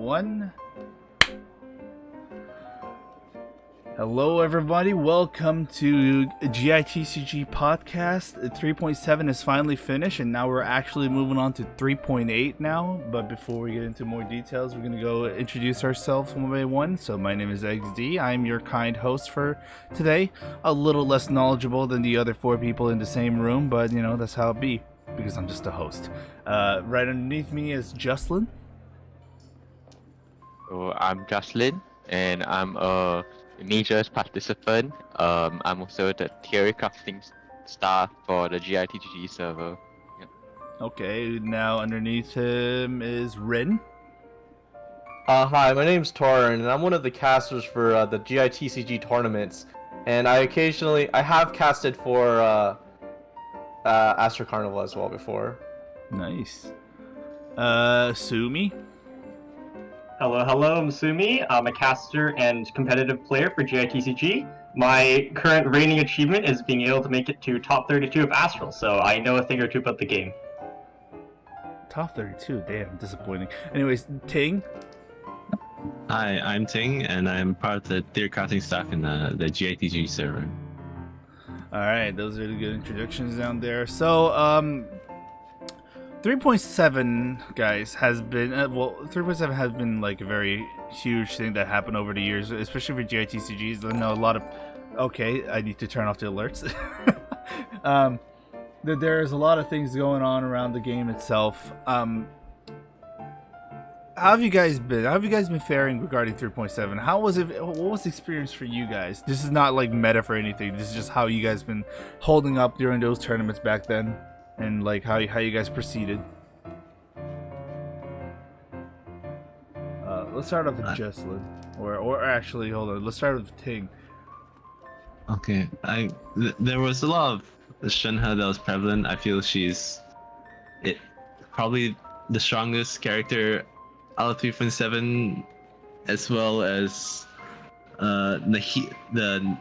1. Hello everybody, welcome to GITCG Podcast. 3.7 is finally finished and now we're actually moving on to 3.8 now. But before we get into more details, we're going to go introduce ourselves one by one. So my name is EggsD. I'm your kind host for today. A little less knowledgeable than the other 4 people in the same room, but you know, that's how it be because I'm just a host. Right underneath me is Juslin. So I'm Juslin and I'm a majors participant. I'm also the theory crafting staff for the GITGG server. Yep. Okay, now underneath him is Rin. Hi, my name's Torrin, and I'm one of the casters for the GITCG tournaments. And I have casted for Astro Carnival as well before. Nice. Sumi. Hello, I'm Sumi. I'm a caster and competitive player for GITCG. My current reigning achievement is being able to make it to top 32 of Astral, so I know a thing or two about the game. Top 32, damn, disappointing. Anyways, Ting. Hi, I'm Ting, and I'm part of the theory crafting staff in the GITG server. Alright, those are the good introductions down there. So, 3.7, guys, has been, 3.7 has been like a very huge thing that happened over the years, especially for GITCGs. I know a lot of, okay, I need to turn off the alerts. There's a lot of things going on around the game itself. How have you guys been? How have you guys been faring regarding 3.7? How was it? What was the experience for you guys? This is not like meta for anything. This is just how you guys been holding up during those tournaments back then. And like how you guys proceeded. Let's start off with Juslin, or actually hold on. Let's start with Ting. Okay, there was a lot of Shenhe that was prevalent. I feel she's probably the strongest character out of 3.7, as well as the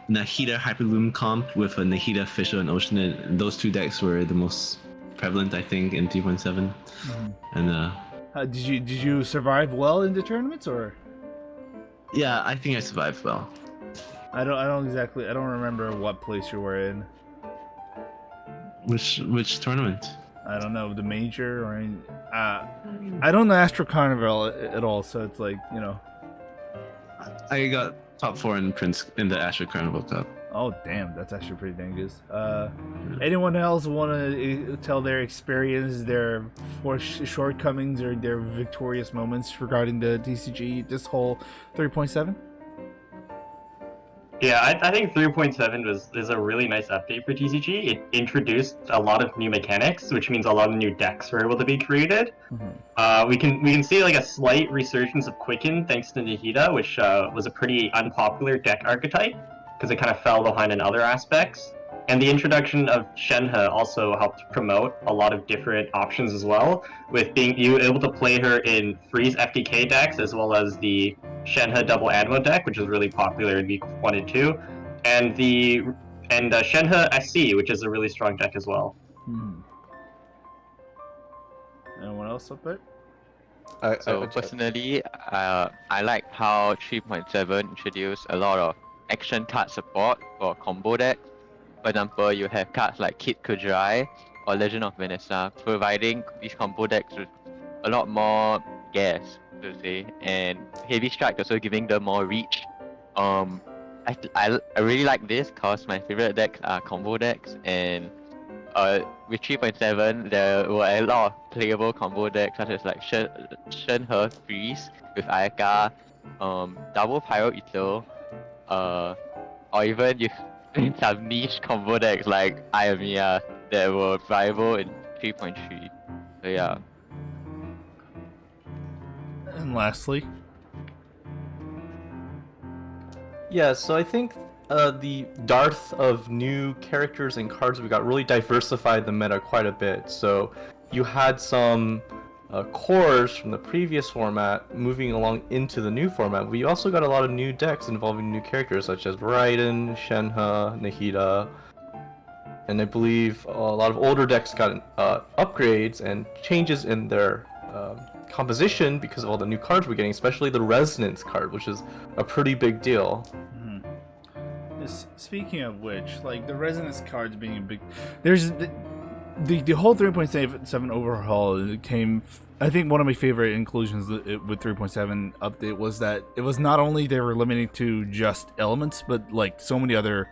Nahida Hyperloom comp with a Nahida Fischl and Ocean. Those 2 decks were the most prevalent, I think, in 3.7. And did you survive well in the tournaments, or? Yeah, I think I survived well. I don't remember what place you were in. Which tournament? I don't know, the major or any, I don't know Astro Carnival at all, so it's like, you know. I got top 4 in the Astro Carnival Cup. Oh damn, that's actually pretty dang good. Anyone else want to tell their experience, their shortcomings, or their victorious moments regarding the TCG, this whole 3.7? Yeah, I think 3.7 is a really nice update for TCG. It introduced a lot of new mechanics, which means a lot of new decks were able to be created. Mm-hmm. We can see like a slight resurgence of Quicken thanks to Nahida, which was a pretty unpopular deck archetype because it kind of fell behind in other aspects. And the introduction of Shenhe also helped promote a lot of different options as well, with being able to play her in Freeze FDK decks as well as the Shenhe double Anmo deck, which is really popular in week 1 and 2, and Shenhe SC, which is a really strong deck as well. Anyone else up there? Personally, I like how 3.7 introduced a lot of action card support for combo decks. For example, you have cards like Kid Kujai or Legend of Vanessa, providing these combo decks with a lot more gas, to say, and Heavy Strike also giving them more reach. I really like this because my favorite decks are combo decks, and with 3.7 there were a lot of playable combo decks such as like Shenhe Freeze with Ayaka, double Pyro Ito, or even you some niche combo decks like Ayamiya that were viable in 3.3. So yeah. And lastly, Yeah, so I think the dearth of new characters and cards we got really diversified the meta quite a bit. So you had some cores from the previous format moving along into the new format. We also got a lot of new decks involving new characters such as Raiden, Shenhe, Nahida, and I believe a lot of older decks got upgrades and changes in their composition because of all the new cards we're getting, especially the resonance card, which is a pretty big deal. Speaking of which, like the resonance cards being a big, there's the whole 3.7 overhaul came. I think one of my favorite inclusions with 3.7 update was that it was not only they were limited to just elements, but like so many other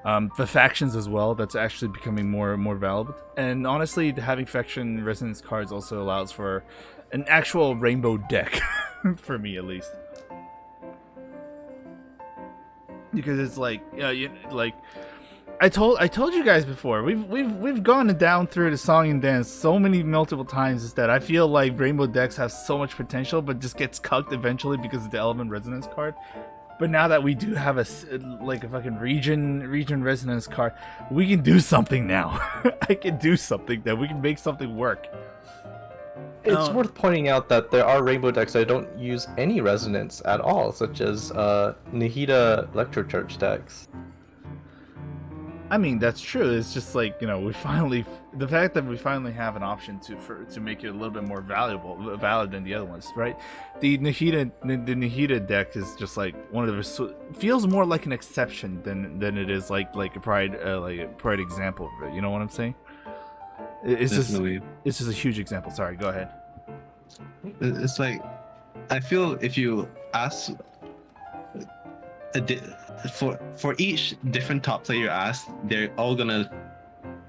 the factions as well. That's actually becoming more and more valid. And honestly, having faction resonance cards also allows for an actual rainbow deck, for me at least. Because it's like, like I told you guys before, we've gone down through the song and dance so many multiple times, is that I feel like rainbow decks have so much potential, but just gets cucked eventually because of the element resonance card. But now that we do have a fucking region resonance card, we can do something now. I can do something that we can make something work. It's worth pointing out that there are rainbow decks that don't use any resonance at all, such as Nihida Electro Church decks. I mean, that's true. It's just like, the fact that we finally have an option to make it a little bit more valid than the other ones, right? The Nihida deck is just like one of the feels more like an exception than it is like a pride example of it. You know what I'm saying? It's just a huge example. Sorry, go ahead. It's like, I feel if you ask for each different top player you ask, they're all gonna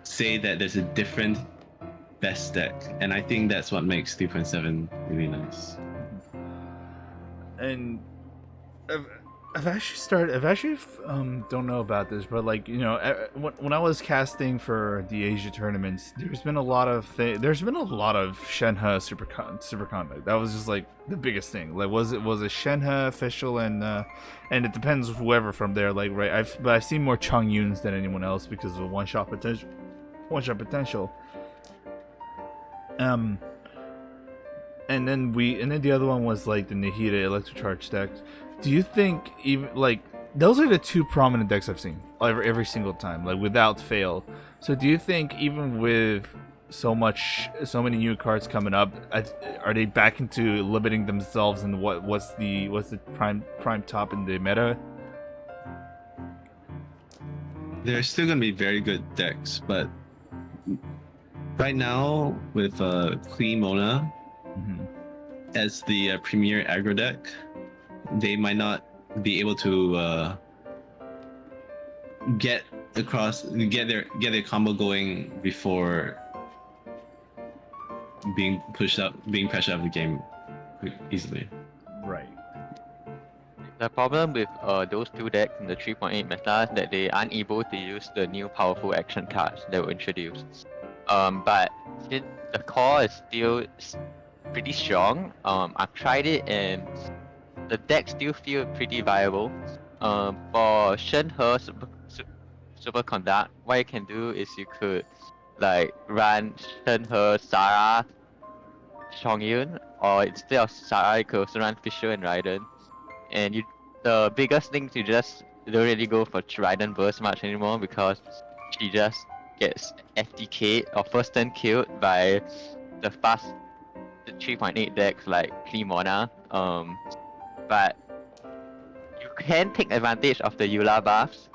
say that there's a different best deck, and I think that's what makes 3.7 really nice. And I've actually don't know about this, but like, when I was casting for the Asia tournaments, there's been a lot of Shenhe super conduct. That was just like the biggest thing. Like, was it Shenhe official, and it depends whoever from there. Like, right, I've seen more Changyuns than anyone else because of one shot potential. And then the other one was like the Nihida Electro Charge deck. Do you think even like those are the two prominent decks I've seen every single time, like without fail? So do you think even with so many new cards coming up, are they back into limiting themselves, and what's the prime top in the meta? There's still gonna be very good decks, but right now with Mona as the premier aggro deck, they might not be able to get their combo going before being pressured out of the game easily. Right. The problem with those two decks in the 3.8 meta is that they aren't able to use the new powerful action cards that were introduced. But since the core is still pretty strong, I've tried it and the deck still feel pretty viable. For Shenhe Superconduct, what you can do is you could like run Shenhe Sarah Chongyun, or instead of Sarah you could also run Fisher and Raiden. And the biggest thing, you just don't really go for Raiden burst much anymore because she just gets FTK'd or first turn killed by the 3.8 decks like Clemona. But you can take advantage of the Eula buffs.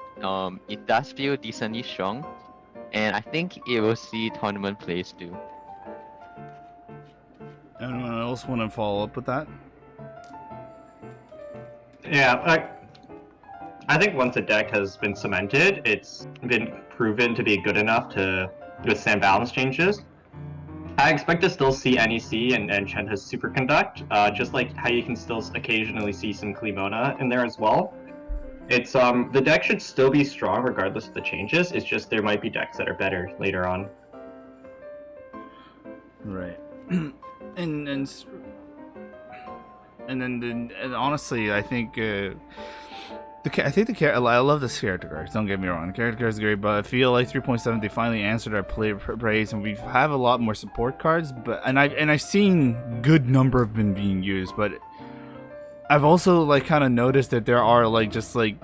It does feel decently strong, and I think it will see tournament plays too. Anyone else want to follow up with that? Yeah, I think once a deck has been cemented, it's been proven to be good enough to withstand balance changes. I expect to still see NEC and Shenhe's Superconduct, just like how you can still occasionally see some Clemona in there as well. It's the deck should still be strong regardless of the changes. It's just there might be decks that are better later on. Right. and honestly, I think I love this character cards. Don't get me wrong, the character cards are great, but I feel like 3.7 they finally answered our praise, and we have a lot more support cards. But I've seen good number of them being used, but I've also like kind of noticed that there are like just like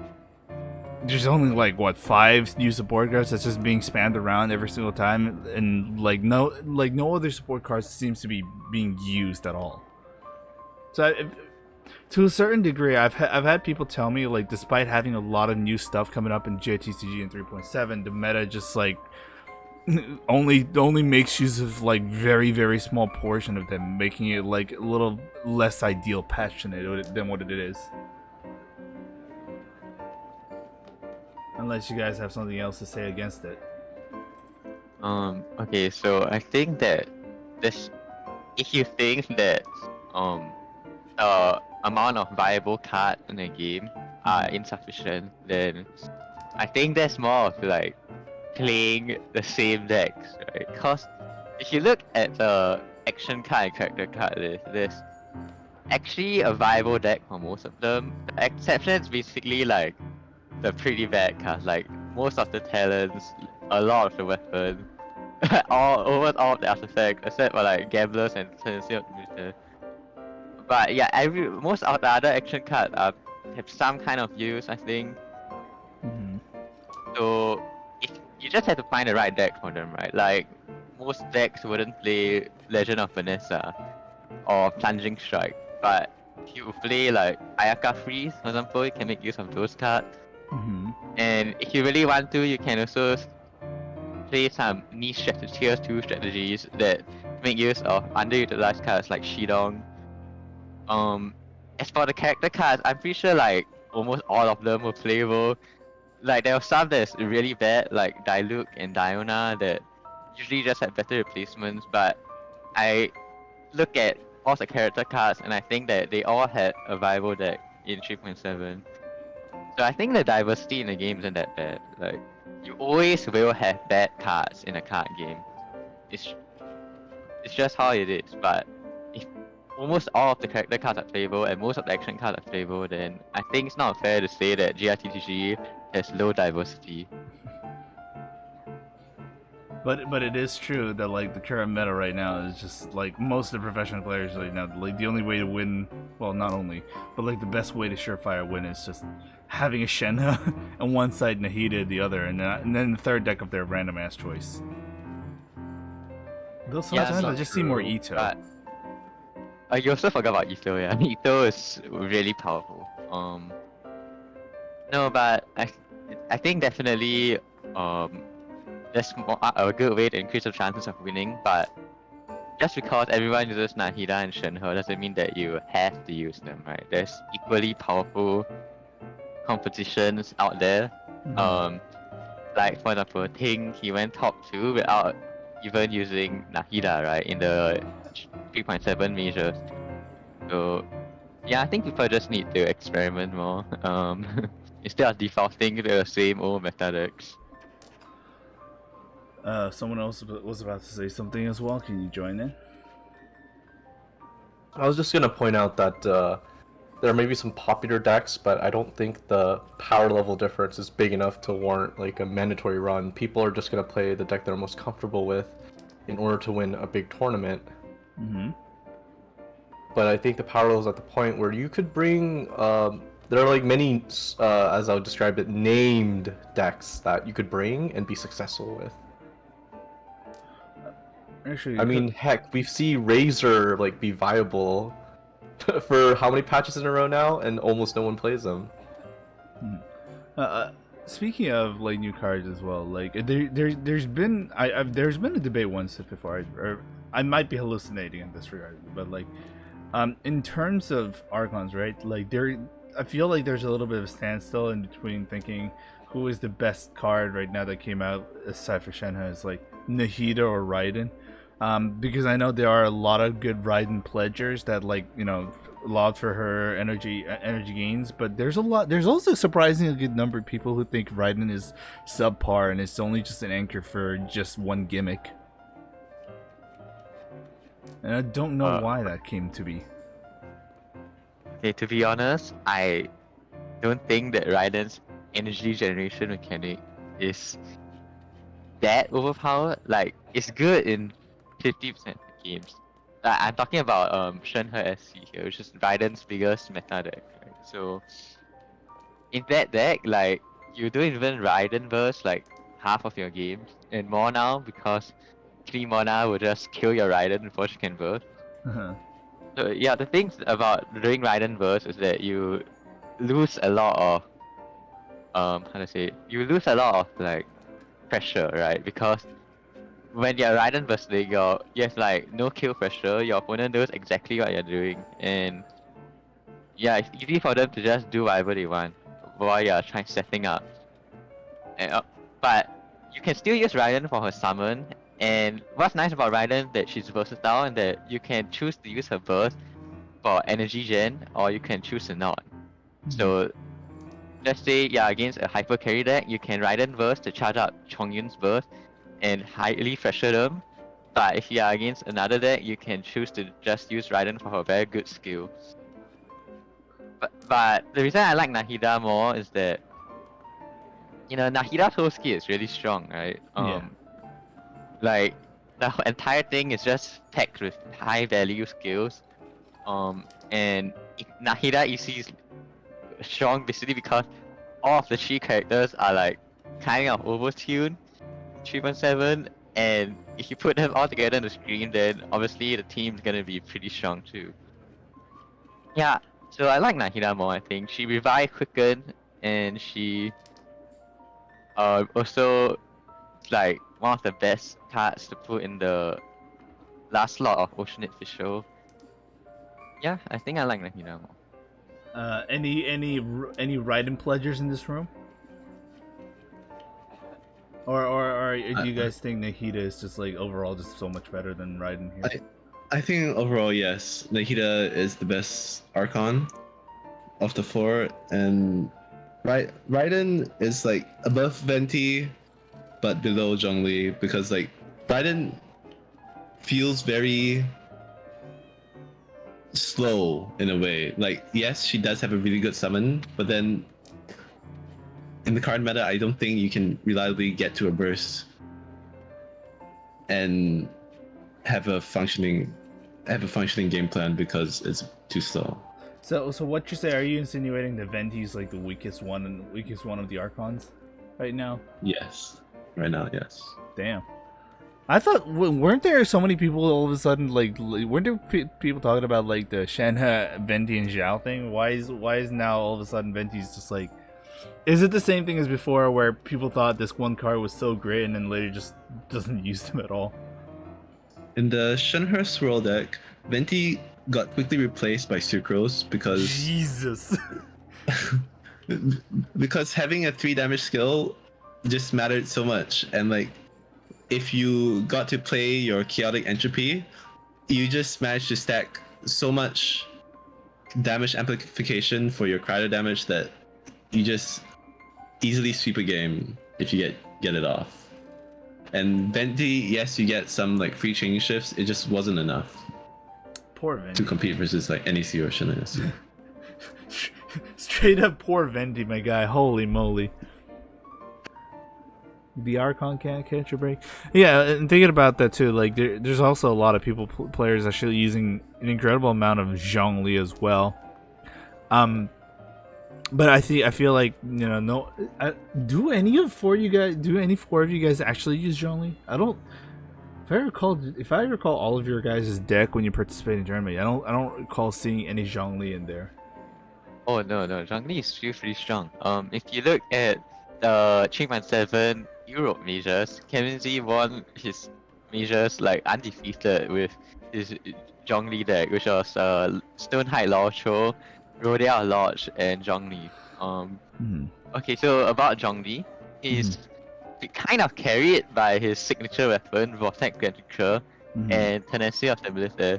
there's only like what 5 new support cards that's just being spammed around every single time, and no other support cards seems to be being used at all. So to a certain degree, I've had people tell me, like, despite having a lot of new stuff coming up in GITCG and 3.7, the meta just like only makes use of like very small portion of them, making it like a little less ideal patch than what it is. Unless you guys have something else to say against it. Okay, so I think that this, if you think that the amount of viable cards in the game are insufficient, then I think that's more of like playing the same decks, right? Because if you look at the action card and character card list, there's actually a viable deck for most of them. The exception is basically like the pretty bad cards, like most of the talents, a lot of the weapons, all of the artifacts, except for like gamblers and tendency optimizer. But yeah, most of the other action cards have some kind of use, I think. Mm-hmm. So if you just have to find the right deck for them, right? Like most decks wouldn't play Legend of Vanessa or Plunging Strike, but if you play like Ayaka Freeze, for example, you can make use of those cards. Mm-hmm. And if you really want to, you can also play some niche tier 2 strategies that make use of underutilized cards like Shidong. As for the character cards, I'm pretty sure like almost all of them were playable. Like there are some that's really bad, like Diluc and Diona, that usually just have better replacements, but I look at all the character cards and I think that they all had a viable deck in 3.7. So I think the diversity in the game isn't that bad. Like, you always will have bad cards in a card game. It's just how it is. But if almost all of the character cards are playable and most of the action cards are playable, then I think it's not fair to say that GITCG has low diversity. But it is true that like the current meta right now is just like most of the professional players right now, like the only way to win, well, not only, but like the best way to surefire win is just having a Shenhe on one side, Nahida the other, and then the third deck of their random ass choice. Though sometimes I just see more Ito. But you also forgot about Ito, yeah. Ito is really powerful. No, but I think definitely that's a good way to increase the chances of winning, but just because everyone uses Nahida and Shenhe doesn't mean that you have to use them, right? There's equally powerful competitions out there. Mm-hmm. Like for example, Ting, he went top 2 without even using Nahida, right? In the 3.7 measures. So yeah, I think people just need to experiment more. Instead of defaulting to the same old meta decks. Someone else was about to say something as well. Can you join in? I was just gonna point out that there may be some popular decks, but I don't think the power level difference is big enough to warrant like a mandatory run. People are just gonna play the deck they're most comfortable with in order to win a big tournament. Mm-hmm. But I think the power level is at the point where you could bring there are like many, as I would describe it, named decks that you could bring and be successful with. Actually, I mean, heck, we see Razor like be viable for how many patches in a row now, and almost no one plays them. Speaking of like new cards as well, like there's been there's been a debate once before, or I might be hallucinating in this regard, but like in terms of archons, right? Like I feel like there's a little bit of a standstill in between thinking who is the best card right now that came out aside for Shenhe, is like Nahida or Raiden. Because I know there are a lot of good Raiden pledgers that like, you know, laud for her energy gains, but there's also a surprisingly good number of people who think Raiden is subpar and it's only just an anchor for just one gimmick. And I don't know why that came to be. Okay, to be honest, I don't think that Raiden's energy generation mechanic is that overpowered. Like, it's good in 50% of games. I'm talking about Shenhe SC here, which is Raiden's biggest meta deck, right? So in that deck, like, you don't even raiden burst like half of your games and more now because 3 mana will just kill your raiden before she can burst. Uh-huh. So yeah, the things about doing raiden burst is that you lose a lot of how to say, you lose a lot of like pressure, right? Because when you're raiden bursting, you have like no kill pressure. Your opponent knows exactly what you're doing, and yeah, it's easy for them to just do whatever they want while you're trying setting up. And, but you can still use Raiden for her summon, and what's nice about Raiden that she's versatile and that you can choose to use her burst for energy gen, or you can choose to not. So let's say you're against a hyper carry deck, you can Raiden burst to charge up Chongyun's burst and highly pressure them. But if you're against another deck, you can choose to just use Raiden for her very good skill. But the reason I like Nahida more is that, you know, Nahida's whole skill is really strong, right? Yeah. Like, the entire thing is just packed with high value skills. And Nahida EC is strong basically because all of the 3 characters are like kind of overtuned 3.7, and if you put them all together on the screen, then obviously the team's gonna be pretty strong too. Yeah, so I like Nahida more, I think. She revive quicken, and she also like one of the best cards to put in the last slot of Oceanate Official. Yeah, I think I like Nahida more. Any Raiden pledgers in this room? Or do you guys think Nahida is just like overall just so much better than Raiden here? I think overall, yes. Nahida is the best Archon of the 4, and Raiden is like above Venti, but below Zhongli, because like Raiden feels very slow in a way. Like, yes, she does have a really good summon, but then in the current meta, I don't think you can reliably get to a burst and have a functioning game plan because it's too slow. So what you say? Are you insinuating that Venti's like the weakest one of the Archons right now? Yes, right now, yes. Damn. I thought, weren't there so many people all of a sudden, like weren't there people talking about like the Shenhe, Venti, and Zhao thing? Why is now all of a sudden Venti's just like, is it the same thing as before where people thought this one card was so great and then later just doesn't use them at all? In the Shenhe Swirl deck, Venti got quickly replaced by Sucrose because Jesus. because having a 3 damage skill just mattered so much, and like if you got to play your Chaotic Entropy, you just managed to stack so much damage amplification for your cryo damage that you just easily sweep a game if you get it off. And Venti, yes, you get some like free chain shifts, it just wasn't enough. Poor Venti. To compete versus like NEC or Shenhe. Straight up poor Venti, my guy. Holy moly. The Archon can't catch a break. Yeah, and thinking about that too, like there's also a lot of players actually using an incredible amount of Zhongli as well. But I feel like, you know, do any four of you guys actually use Zhongli? I don't. If I recall all of your guys' deck when you participate in tournament, I don't recall seeing any Zhongli in there. Oh no, Zhongli is still pretty strong. If you look at the 3.7 Europe majors, Kevin Z won his majors like undefeated with his Zhongli deck, which was Stonehide Laocho, Rodea Lodge, and Zhongli. Okay, so about Zhongli, he's kind of carried by his signature weapon, Vortex Granture, and Tenacity of the Military.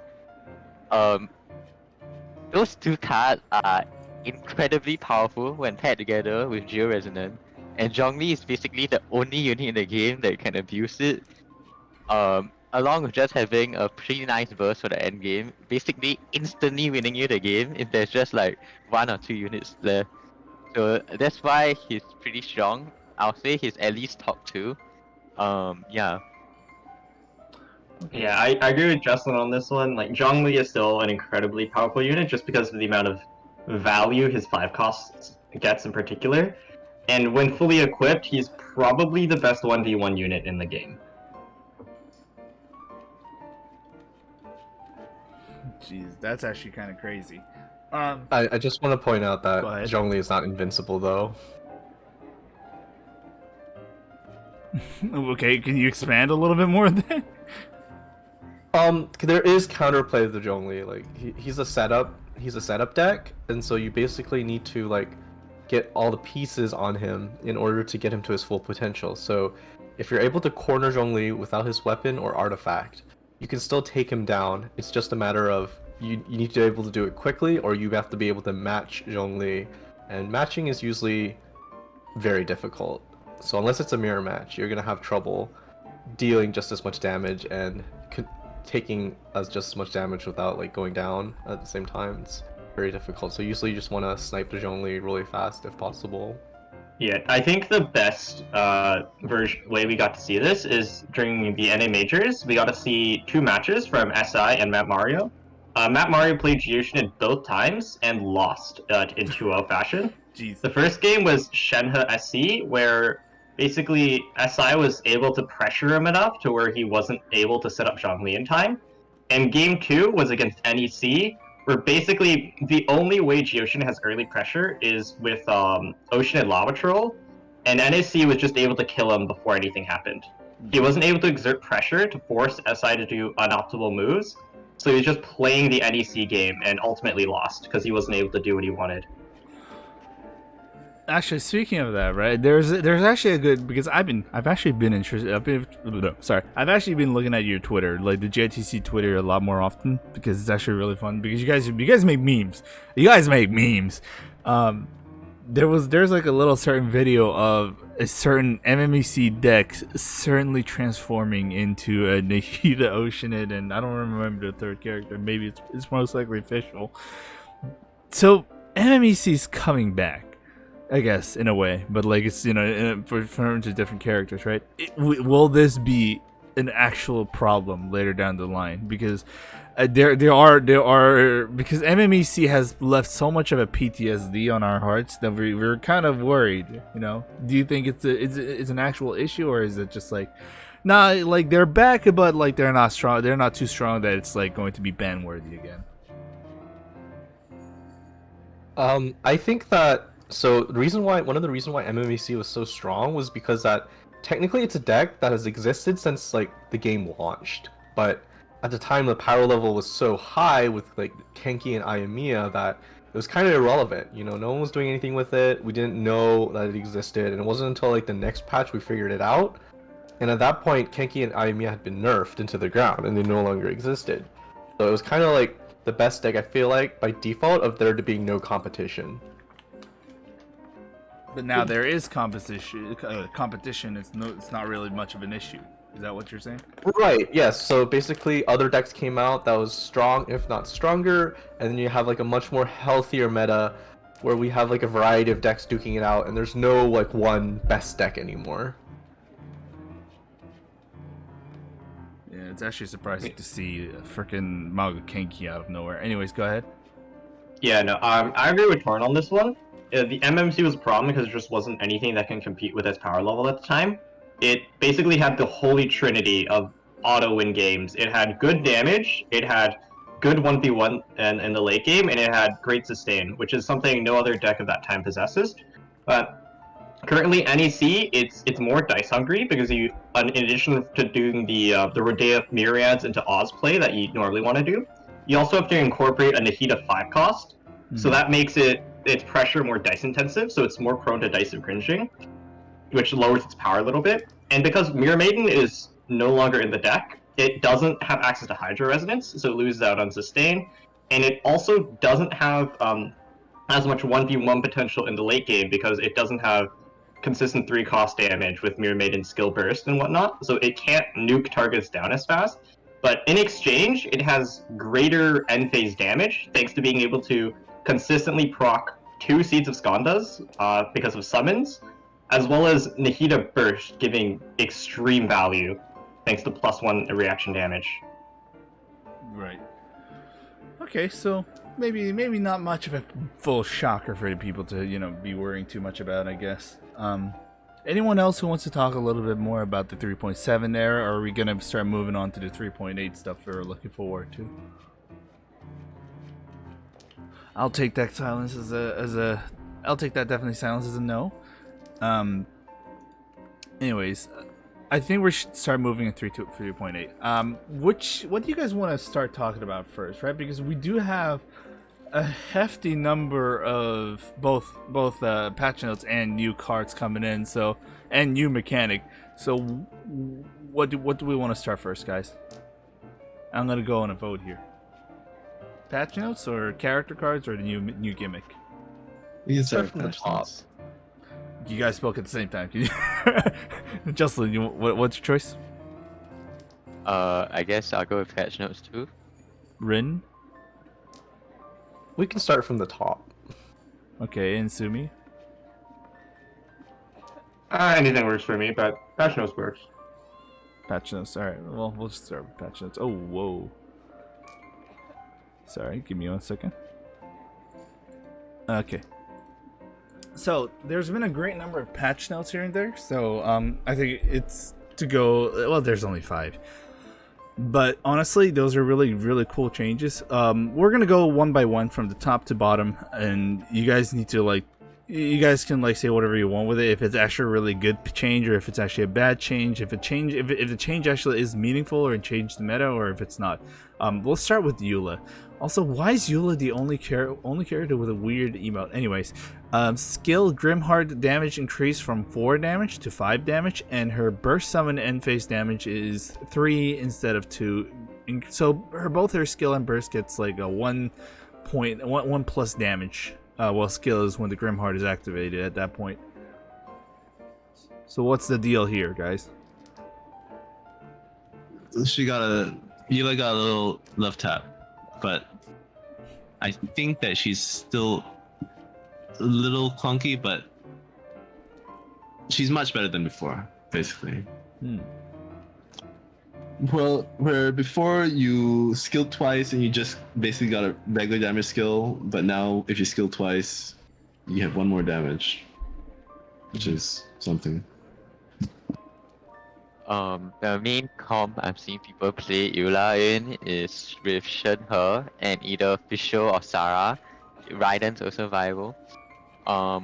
Those 2 cards are incredibly powerful when paired together with Geo Resonant, and Zhongli is basically the only unit in the game that can abuse it. Along with just having a pretty nice burst for the end game, basically instantly winning you the game if there's just like 1 or 2 units left. So that's why he's pretty strong. I'll say he's at least top 2. Yeah. Yeah, I agree with Juslin on this one. Like, Zhongli is still an incredibly powerful unit just because of the amount of value his 5 costs gets in particular. and when fully equipped, he's probably the best 1v1 unit in the game. Jeez, that's actually kind of crazy. I just want to point out that Go ahead. Zhongli is not invincible though. Okay, can you expand a little bit more then? There is counterplay to the Zhongli. Like he's a setup deck, and so you basically need to like get all the pieces on him in order to get him to his full potential. So if you're able to corner Zhongli without his weapon or artifact, you can still take him down. It's just a matter of you need to be able to do it quickly, or you have to be able to match Zhongli, and matching is usually very difficult. So unless it's a mirror match, you're gonna have trouble dealing just as much damage and taking just as much damage without like going down at the same time. It's very difficult. So usually you just want to snipe the Zhongli really fast if possible. Yeah, I think the best way we got to see this is during the NA Majors. We got to see 2 matches from SI and Matt Mario. Matt Mario played Jiushin both times and lost in 2-0 fashion. Jeez. The first game was Shenhe SC, where basically SI was able to pressure him enough to where he wasn't able to set up Zhongli in time. And game 2 was against NEC, where basically the only way Jiushin has early pressure is with Ocean and Lava Troll, and NEC was just able to kill him before anything happened. He wasn't able to exert pressure to force SI to do unoptimal moves, so he was just playing the NEC game and ultimately lost because he wasn't able to do what he wanted. Actually, speaking of that, right? There's actually a good, because I've actually been interested. I've actually been looking at your Twitter, like the JTC Twitter, a lot more often because it's actually really fun. Because you guys make memes. You guys make memes. There's like a little certain video of a certain MMEC deck certainly transforming into a Nahida Oceanid, and I don't remember the third character. Maybe it's most likely official. So MMEC's coming back, I guess, in a way, but like it's, you know, for terms of different characters, right? Will this be an actual problem later down the line? Because there are because MMEC has left so much of a PTSD on our hearts that we're kind of worried. You know, do you think it's an actual issue, or is it just like, nah, like they're back, but like they're not strong, they're not too strong that it's like going to be ban worthy again? I think that. So one of the reasons why MMEC was so strong was because that technically it's a deck that has existed since like the game launched, but at the time the power level was so high with like Kenki and Ayamiya that it was kind of irrelevant. You know, no one was doing anything with it. We didn't know that it existed, and it wasn't until like the next patch we figured it out. And at that point, Kenki and Ayamiya had been nerfed into the ground, and they no longer existed. So it was kind of like the best deck, I feel like, by default, of there to being no competition. But now there is competition. It's not really much of an issue. Is that what you're saying? Right, yes. So basically other decks came out that was strong, if not stronger, and then you have like a much more healthier meta where we have like a variety of decks duking it out, and there's no like one best deck anymore. Yeah, it's actually surprising to see a freaking Maga Kenki out of nowhere. Anyways, go ahead. Yeah, no, I agree with Torrin on this one. The MMC was a problem because there just wasn't anything that can compete with its power level at the time. It basically had the holy trinity of auto-win games. It had good damage, it had good 1v1 in the late game, and it had great sustain, which is something no other deck of that time possesses. But currently, NEC, it's more dice hungry because you, in addition to doing the Rodea Myriads into Oz play that you normally want to do, you also have to incorporate a Nahida 5 cost. So that makes its pressure more dice intensive, so it's more prone to dice impinging, which lowers its power a little bit. And because Mirror Maiden is no longer in the deck, it doesn't have access to Hydro Resonance, so it loses out on sustain. And it also doesn't have as much 1v1 potential in the late game because it doesn't have consistent 3-cost damage with Mirror Maiden Skill Burst and whatnot, so it can't nuke targets down as fast. But in exchange, it has greater end phase damage thanks to being able to consistently proc 2 Seeds of Skandas because of summons, as well as Nahida Burst giving extreme value thanks to +1 reaction damage. Right. Okay, so maybe not much of a full shocker for the people to, you know, be worrying too much about, I guess. Anyone else who wants to talk a little bit more about the 3.7 era, or are we gonna start moving on to the 3.8 stuff we're looking forward to? I'll take that silence as a I'll take that definitely silence as a no. Anyways, I think we should start moving in 3.8. What do you guys want to start talking about first, right? Because we do have a hefty number of both patch notes and new cards coming in, so and new mechanic. So what do we want to start first, guys? I'm gonna go on a vote here. Patch notes or character cards or the new gimmick? We can Start start from the patch top. notes. You guys spoke at the same time. Juslin, what's your choice? I guess I'll go with patch notes too. Rin? We can start from the top. Okay, and Sumi? Anything works for me, but patch notes works. Patch notes. Alright, well, we'll just start with patch notes. Oh, whoa. Sorry, give me 1 second. Okay. So, there's been a great number of patch notes here and there, so I think it's to go... Well, there's only 5. But honestly, those are really, really cool changes. We're going to go one by one from the top to bottom, and you guys need to, you guys can, say whatever you want with it. If it's actually a really good change, or if it's actually a bad change, if the change actually is meaningful, or it changed the meta, or if it's not. We'll start with Eula. Also, why is Eula the only character with a weird emote? Anyways, skill Grimheart damage increased from 4 damage to 5 damage, and her burst summon end phase damage is 3 instead of 2. So both her skill and burst gets a 1 plus damage. While skill is when the Grimheart is activated at that point. So what's the deal here, guys? Eula got a little love tap, but I think that she's still a little clunky, but she's much better than before, basically. Well, where before you skilled twice and you just basically got a regular damage skill, but now if you skill twice, you have 1 more damage, which is something. The main comp I've seen people play Eula in is with Shenhe and either Fischl or Sarah. Raiden's also viable. I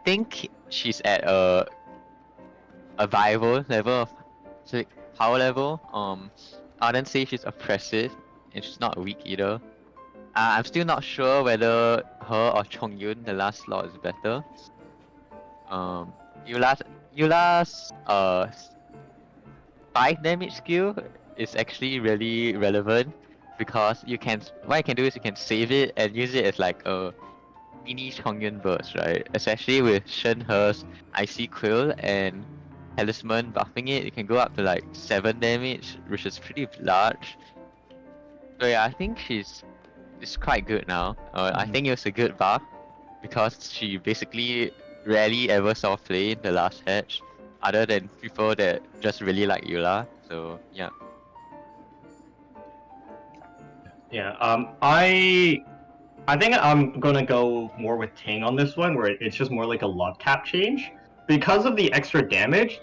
think she's at a viable level of power level. I wouldn't say she's oppressive, and she's not weak either. I'm still not sure whether her or Chongyun, the last slot, is better. Eula's 5 damage skill is actually really relevant because what you can do is you can save it and use it as a mini Chongyun burst, right? Especially with Shenhe's Icy Quill and Talisman buffing it, you can go up to 7 damage, which is pretty large. So yeah, I think it's quite good now. I think it was a good buff because she basically rarely ever saw play in the last patch, other than people that just really like Eula. So yeah. Yeah. I think I'm gonna go more with Ting on this one, where it's just more like a love tap change. Because of the extra damage,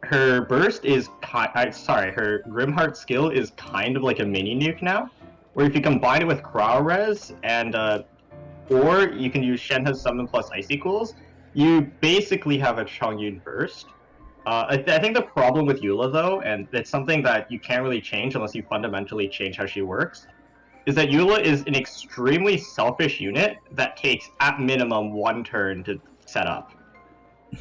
her burst is her Grimheart skill is kind of like a mini nuke now, where if you combine it with Crowd Res and or you can use Shenhe's Summon plus Icicles, you basically have a Chongyun burst. I think the problem with Eula though, and it's something that you can't really change unless you fundamentally change how she works, is that Eula is an extremely selfish unit that takes at minimum 1 turn to set up.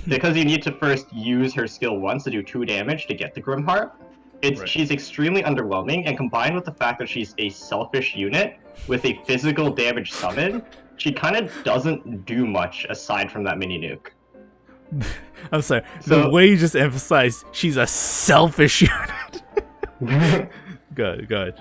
Because you need to first use her skill once to do 2 damage to get the Grimheart. She's extremely underwhelming, and combined with the fact that she's a selfish unit with a physical damage summon, she kind of doesn't do much aside from that mini nuke. I'm sorry, the way you just emphasized she's a selfish unit. Good.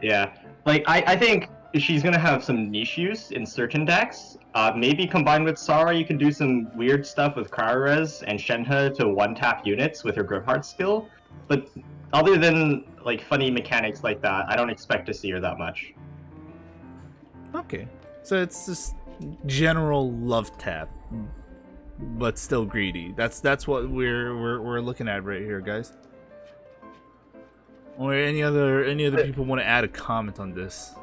Yeah, I think she's gonna have some niche use in certain decks. Maybe combined with Sara, you can do some weird stuff with Crowres and Shenhe to 1-tap units with her Grimheart skill. But other than funny mechanics like that, I don't expect to see her that much. Okay, so it's just general love tap. but still greedy. That's what we're looking at right here, guys. Or any other people want to add a comment on this?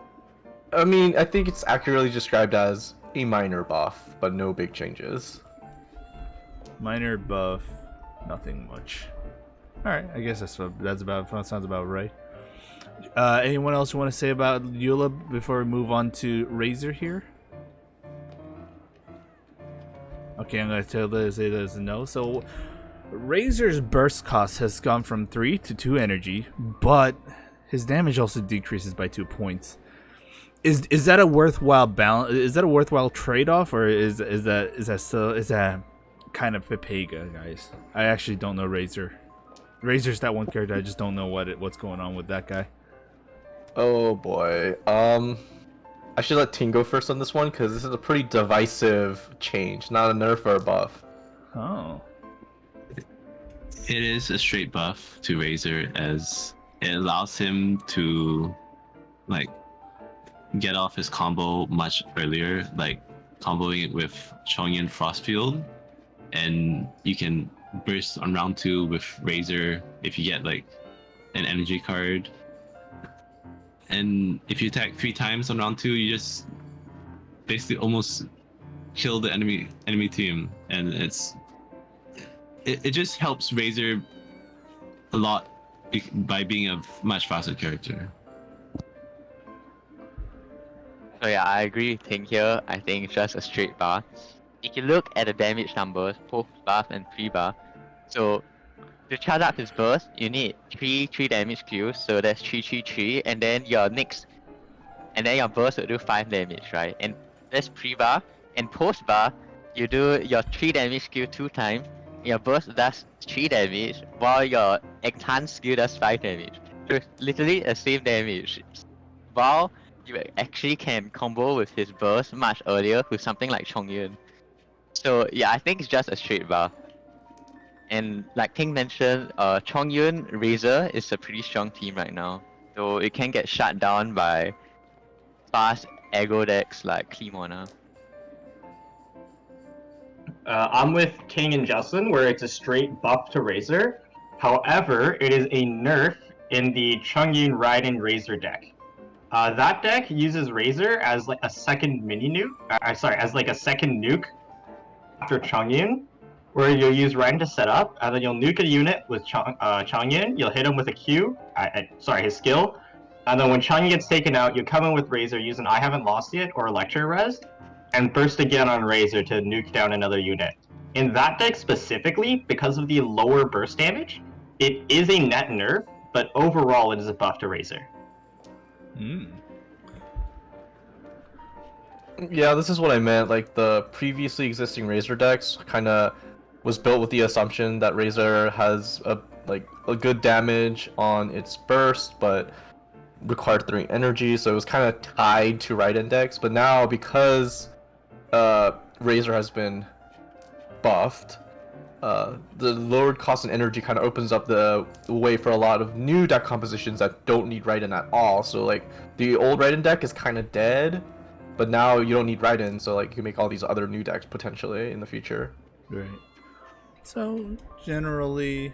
I mean, I think it's accurately described as a minor buff, but no big changes. Minor buff, nothing much. All right, I guess that sounds about right. Anyone else want to say about Eula before we move on to Razor here? Okay, I'm gonna say there's a no. So Razor's burst cost has gone from 3 to 2 energy, but his damage also decreases by 2 points. Is that a worthwhile balance? Is that a worthwhile trade-off, or is that kind of Pepega, guys? I actually don't know Razor. Razor's that one character I just don't know what's going on with that guy. Oh boy. I should let Ting go first on this one because this is a pretty divisive change, not a nerf or a buff. Oh. It is a straight buff to Razor, as it allows him to like get off his combo much earlier, like comboing it with Chongyun Frostfield, and you can burst on round 2 with Razor if you get like an energy card. And if you attack 3 times on round 2, you just basically almost kill the enemy team, and it just helps Razor a lot by being a much faster character. So yeah, I agree with Ting here. I think it's just a straight buff. If you look at the damage numbers, post buff and pre-buff, so to charge up his burst, you need 3 damage Qs, so that's 3, and then your burst will do 5 damage, right? And that's pre-buff, and post-buff, you do your 3 damage skill 2 times, your burst does 3 damage, while your enhanced skill does 5 damage. So it's literally the same damage. While you actually can combo with his burst much earlier with something like Chongyun. So yeah, I think it's just a straight buff. And like Ting mentioned, Chongyun Razor is a pretty strong team right now. So it can get shut down by fast aggro decks like Clemona. I'm with Ting and Juslin, where it's a straight buff to Razor. However, it is a nerf in the Chongyun Raiden Razor deck. That deck uses Razor as like a second mini nuke. As like a second nuke after Chongyun, where you'll use Raiden to set up, and then you'll nuke a unit with Chongyun. You'll hit him with a Q, his skill, and then when Chongyun gets taken out, you come in with Razor, use an I haven't lost yet or Electro res, and burst again on Razor to nuke down another unit. In that deck specifically, because of the lower burst damage, it is a net nerf, but overall it is a buff to Razor. Yeah, this is what I meant. Like, the previously existing Razor decks kind of was built with the assumption that Razor has a good damage on its burst, but required 3 energy, so it was kind of tied to Raiden decks. But now, because Razor has been buffed, the lowered cost and energy kind of opens up the way for a lot of new deck compositions that don't need Raiden at all. So like the old Raiden deck is kind of dead, but now you don't need Raiden, so like you can make all these other new decks potentially in the future. Right. So generally,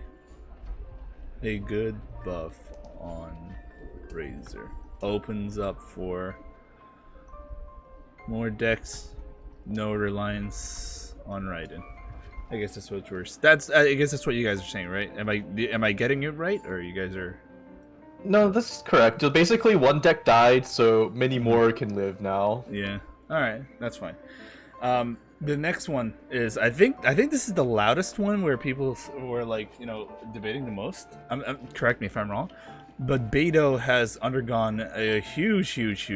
a good buff on Razor opens up for more decks, no reliance on Raiden. I guess that's what I guess that's what you guys are saying, right? Am I getting it right, or you guys are? No, this is correct. So basically, one deck died, so many more can live now. Yeah. All right, that's fine. The next one is I think this is the loudest one where people were like, debating the most. Correct me if I'm wrong, but Beidou has undergone a huge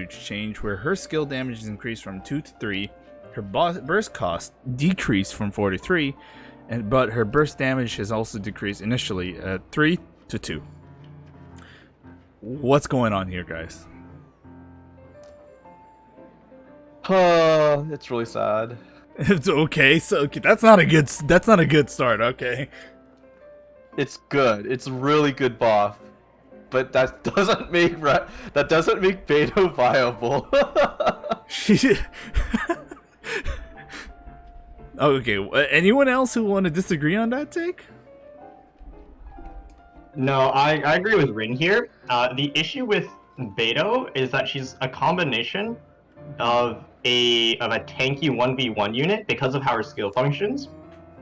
change where her skill damage is increased from 2 to 3. Her burst cost decreased from 4 to 3, but her burst damage has also decreased initially at 3 to 2. What's going on here, guys? It's really sad. It's okay. So that's not a good start. Okay. It's good. It's a really good buff, but that doesn't make Beidou viable. Oh, okay. Anyone else who want to disagree on that take? No, I agree with Rin here. The issue with Beto is that she's a combination of a tanky 1v1 unit because of how her skill functions,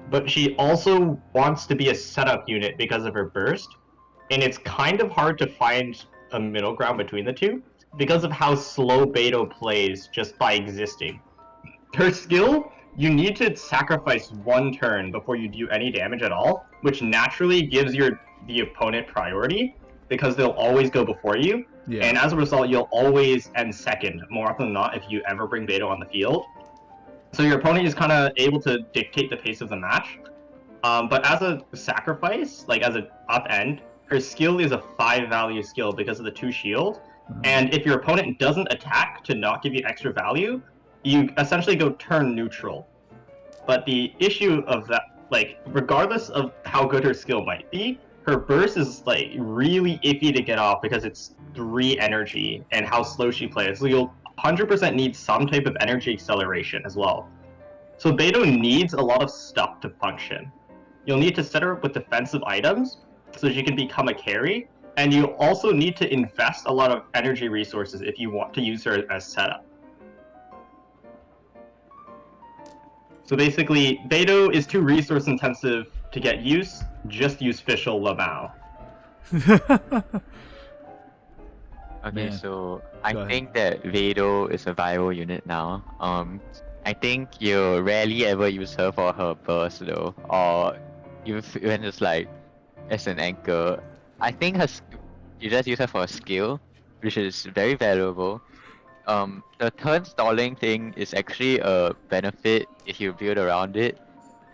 but she also wants to be a setup unit because of her burst, and it's kind of hard to find a middle ground between the two because of how slow Beto plays just by existing. Her skill, you need to sacrifice one turn before you do any damage at all, which naturally gives the opponent priority because they'll always go before you. Yeah. And as a result, you'll always end second, more often than not, if you ever bring Beto on the field. So your opponent is kind of able to dictate the pace of the match. But as a sacrifice, like as an up end, her skill is a 5 value skill because of the 2 shield. And if your opponent doesn't attack to not give you extra value, you essentially go turn neutral. But the issue of that, like, regardless of how good her skill might be, her burst is like really iffy to get off because it's 3 energy and how slow she plays. So you'll 100% need some type of energy acceleration as well. So Beto needs a lot of stuff to function. You'll need to set her up with defensive items so she can become a carry, and you also need to invest a lot of energy resources if you want to use her as setup. So basically, Beto is too resource intensive to get use. Just use Fischl Lamau. Okay, Man. so Go I ahead. think that Vado is a viable unit now. I think you rarely ever use her for her burst though, or even just like as an anchor. I think you just use her for a skill, which is very valuable. The turn stalling thing is actually a benefit if you build around it,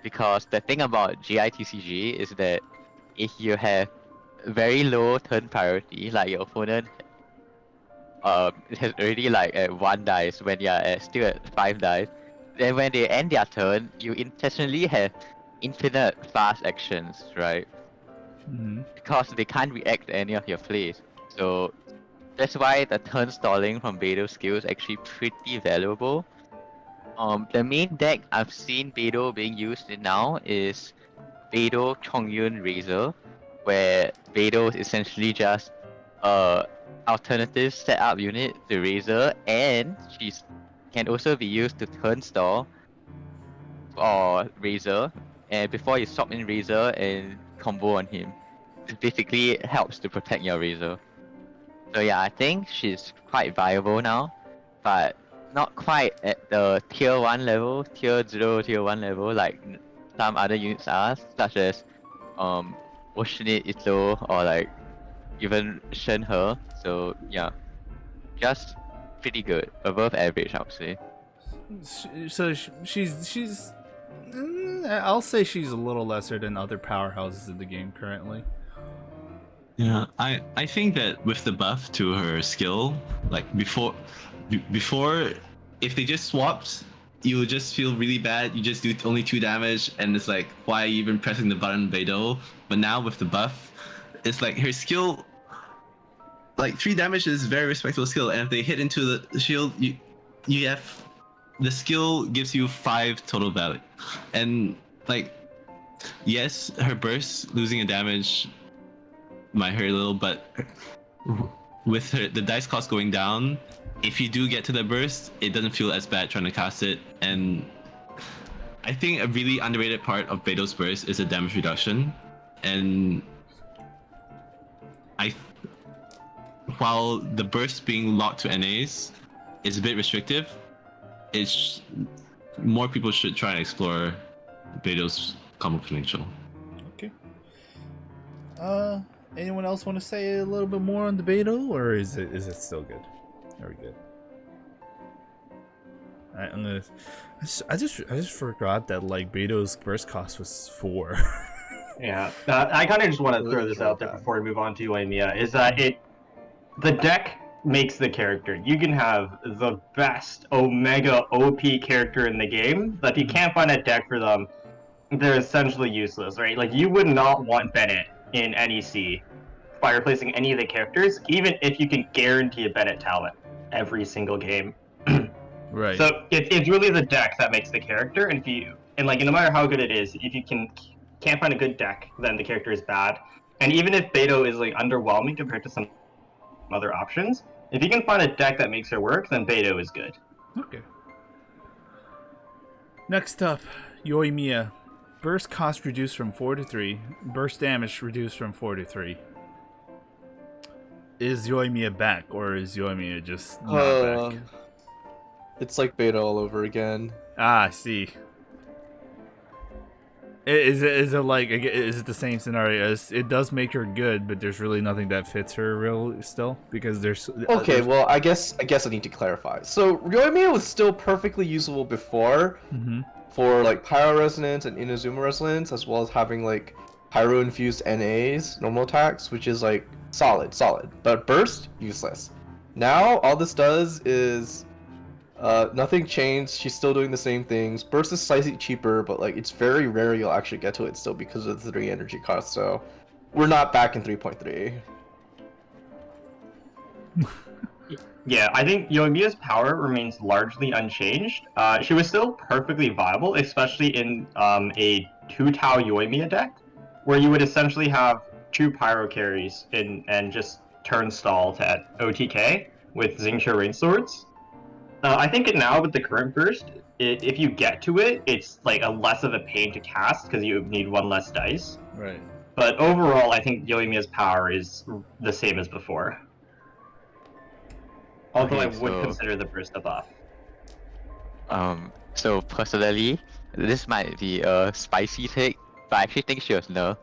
because the thing about GITCG is that if you have very low turn priority, like your opponent has already like at 1 dice when you're still at 5 dice, then when they end their turn, you intentionally have infinite fast actions, right? Mhm. Because they can't react to any of your plays. So that's why the turn stalling from Beidou skill is actually pretty valuable. The main deck I've seen Beidou being used in now is Beidou Chongyun Razor, where Beidou is essentially just alternative setup unit to Razor, and she can also be used to turn stall or Razor, and before you swap in Razor and combo on him. It basically helps to protect your Razor. So yeah, I think she's quite viable now, but not quite at the tier 1 level, tier 0, tier 1 level like some other units are, such as Oceanate Ito or like even Shenhe. So yeah, just pretty good, above average I would say. So she's I'll say she's a little lesser than other powerhouses in the game currently. Yeah, I think that with the buff to her skill, like before, if they just swapped, you would just feel really bad. You just do only 2 damage, and it's like, why are you even pressing the button, Beidou? But now with the buff, it's like her skill, like 3 damage is very respectable skill, and if they hit into the shield, you have the skill gives you 5 total value, and like, yes, her burst losing a damage might hurt a little, but with the dice cost going down, if you do get to the burst, it doesn't feel as bad trying to cast it. And I think a really underrated part of Beidou's burst is the damage reduction. And while the burst being locked to NAs is a bit restrictive, it's more people should try and explore Beidou's combo potential. Okay. Anyone else want to say a little bit more on the Beidou, or is it still good? Are we good? Alright, I'm gonna. I just forgot that like Beidou's burst cost was 4. Yeah, I kind of just want to throw this out there before we move on to Oimiya, is that the deck makes the character. You can have the best Omega OP character in the game, but if you can't find a deck for them, they're essentially useless, right? Like, you would not want Bennett in NEC by replacing any of the characters, even if you can guarantee a Bennett talent every single game. Right. So it's really the deck that makes the character, and if you And like no matter how good it is, if you can't find a good deck, then the character is bad. And even if Beto is like underwhelming compared to some other options, if you can find a deck that makes her work, then Beto is good. Okay. Next up, Yoimiya. Burst cost reduced from 4 to 3. Burst damage reduced from 4 to 3. Is Yoimiya back, or is Yoimiya just not back? It's like beta all over again. Ah, I see. Is it the same scenario? It does make her good, but there's really nothing that fits her real still because there's. Okay, well I guess I need to clarify. So Yoimiya was still perfectly usable before for like Pyro Resonance and Inazuma Resonance, as well as having like Pyro infused NAs, normal attacks, which is like solid. But Burst, useless. Now all this does is nothing changed. She's still doing the same things. Burst is slightly cheaper, but like it's very rare you'll actually get to it still because of the 3 energy cost. So we're not back in 3.3. Yeah, I think Yoimiya's power remains largely unchanged. She was still perfectly viable, especially in a 2-Tau Yoimiya deck, where you would essentially have 2 Pyro carries and just turn stall to OTK with Xingqiu Rain Swords. I think now with the current burst, if you get to it, it's like a less of a pain to cast because you need 1 less dice. Right. But overall, I think Yoimiya's power is the same as before. Although I would consider the burst a buff. So personally, this might be a spicy take, but I actually think she was nerfed.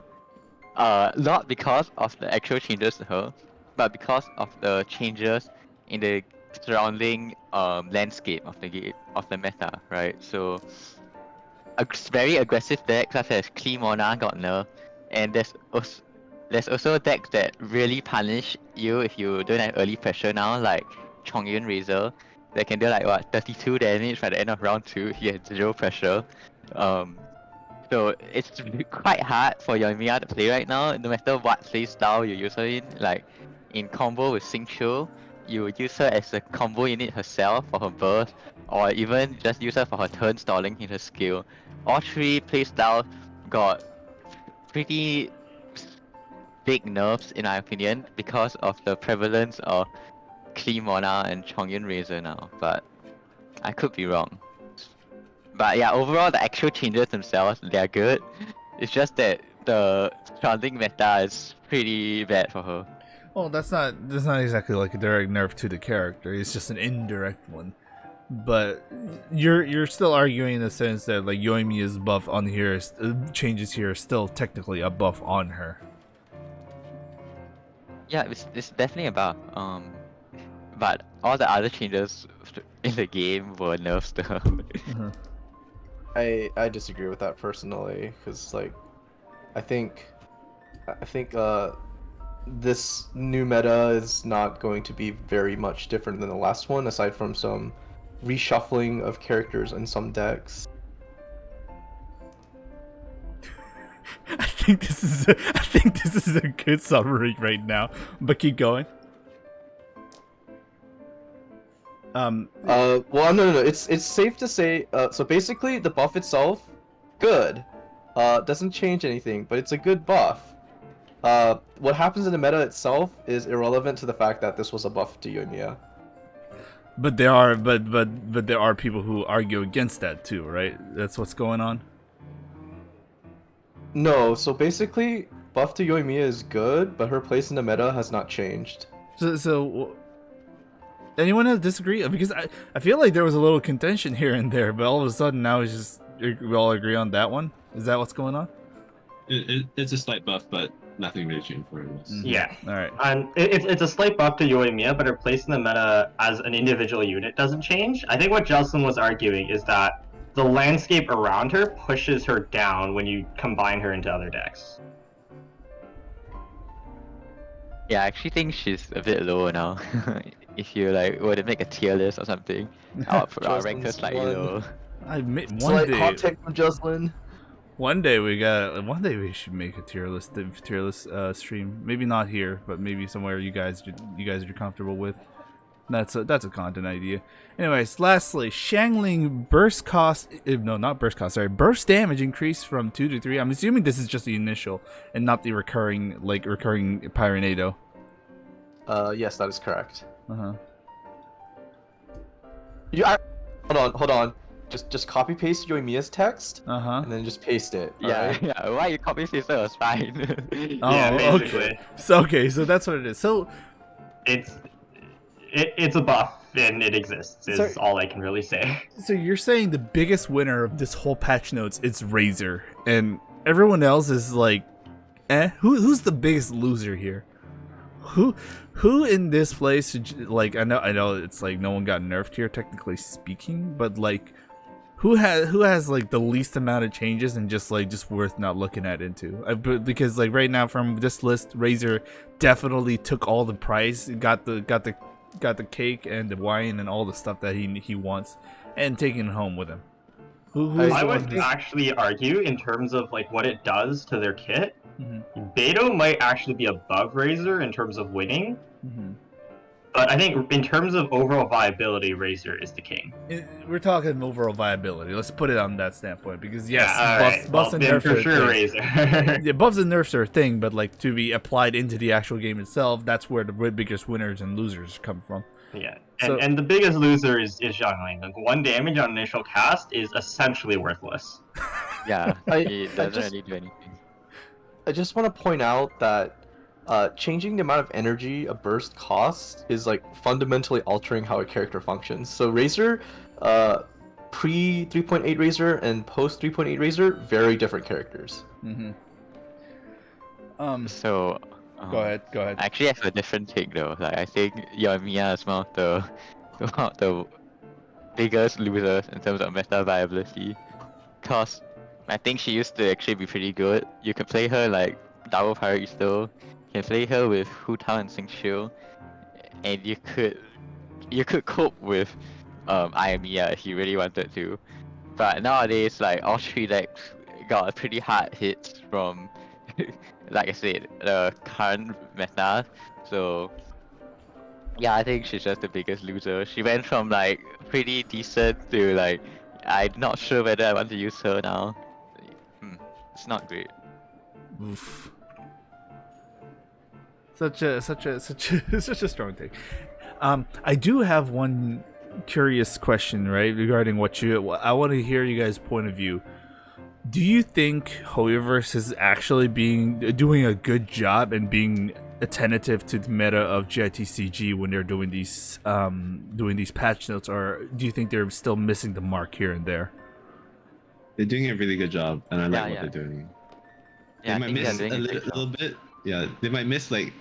Not because of the actual changes to her, but because of the changes in the surrounding landscape of the meta, right? So a very aggressive deck such as Clemona got nerfed, and there's also decks that really punish you if you don't have early pressure now, like Chongyun Razor, that can do like 32 damage by the end of round 2 if you have 0 pressure. So it's quite hard for Yoimiya to play right now, no matter what playstyle you use her in. Like in combo with Xingqiu, you use her as a combo unit herself for her burst, or even just use her for her turn stalling in her skill. All 3 playstyles got pretty big nerfs in my opinion because of the prevalence of Clemona and Chongyun Razor now, but I could be wrong. But yeah, overall the actual changes themselves, they are good. It's just that the surrounding meta is pretty bad for her. Well, that's not exactly like a direct nerf to the character. It's just an indirect one. But you're still arguing in the sense that like Yoimiya's buff on here, changes here, is still technically a buff on her. Yeah, it's definitely a buff. But all the other changes in the game were nerfs to her. I disagree with that personally, because like I think this new meta is not going to be very much different than the last one, aside from some reshuffling of characters in some decks. I think this is a good summary right now, but keep going. Well, no. It's safe to say. So basically, the buff itself, good. Doesn't change anything, but it's a good buff. What happens in the meta itself is irrelevant to the fact that this was a buff to Yoimiya. But there are people who argue against that too, right? That's what's going on. No, so basically, buff to Yoimiya is good, but her place in the meta has not changed. So anyone disagree? Because I feel like there was a little contention here and there, but all of a sudden now it's just we all agree on that one. Is that what's going on? It's a slight buff, but nothing really changed for it. Yeah. All right. It's a slight buff to Yoimiya, but her place in the meta as an individual unit doesn't change. I think what Juslin was arguing is that the landscape around her pushes her down when you combine her into other decks. Yeah, I actually think she's a bit lower now. If you like were to make a tier list or something, I'll rank her slightly lower. One day. Hot take from Juslin. One day we should make a tier list stream. Maybe not here, but maybe somewhere you guys are comfortable with. That's a content idea. Anyways, lastly, Shangling burst cost. No, not burst cost. Sorry, burst damage increased from 2 to 3. I'm assuming this is just the initial and not the recurring Pyronado. Yes, that is correct. Uh-huh. Hold on. Just copy paste Yoimiya's text, Uh-huh. and then just paste it. Yeah, alright? yeah. Why you copy paste it was fine. Oh, Yeah, okay. basically. So that's what it is. So It's a buff and it exists. Is Sorry. all I can really say. So you're saying the biggest winner of this whole patch notes is Razor, and everyone else is like, eh? Who's the biggest loser here? Who in this place? Like, I know it's like no one got nerfed here, technically speaking, but like, who has like the least amount of changes and just worth not looking at into? Because like right now from this list, Razor definitely took all the prize, got the cake and the wine and all the stuff that he wants, and taking it home with him. I would actually argue in terms of like what it does to their kit. Beto might actually be above Razor in terms of winning, but I think in terms of overall viability, Razor is the king. We're talking overall viability. Let's put it on that standpoint, because yes, Yeah, buffs and then nerfs for are sure a thing. Razor. Yeah, buffs and nerfs are a thing, but like to be applied into the actual game itself, that's where the biggest winners and losers come from. Yeah, So- and the biggest loser is Juslin. Like 1 damage on initial cast is essentially worthless. Yeah, I it doesn't just- really do anything. I just want to point out that changing the amount of energy a burst costs is like fundamentally altering how a character functions. So Razor, pre 3.8 Razor and post 3.8 Razor, very different characters. So, Go ahead. I actually have a different take though. Like I think Yoimiya is one of the biggest losers in terms of meta viability. Cause I think she used to actually be pretty good. You could play her like double pirate still. You can play her with Hu Tao and Sing Shield, and you could cope with Ayamiya if you really wanted to. But nowadays, like all 3 decks got a pretty hard hits from, like I said, the current meta. So yeah, I think she's just the biggest loser. She went from like pretty decent to like I'm not sure whether I want to use her now. It's not great. Oof. Such a strong take. I do have one curious question, right, regarding I want to hear you guys' point of view. Do you think hoyoverse is actually doing a good job and being attentive to the meta of GITCG when they're doing these patch notes, or do you think they're still missing the mark here and there? They're doing a really good job, and I like Yeah, what they're doing. Yeah, They might miss a little bit. Yeah, they might miss like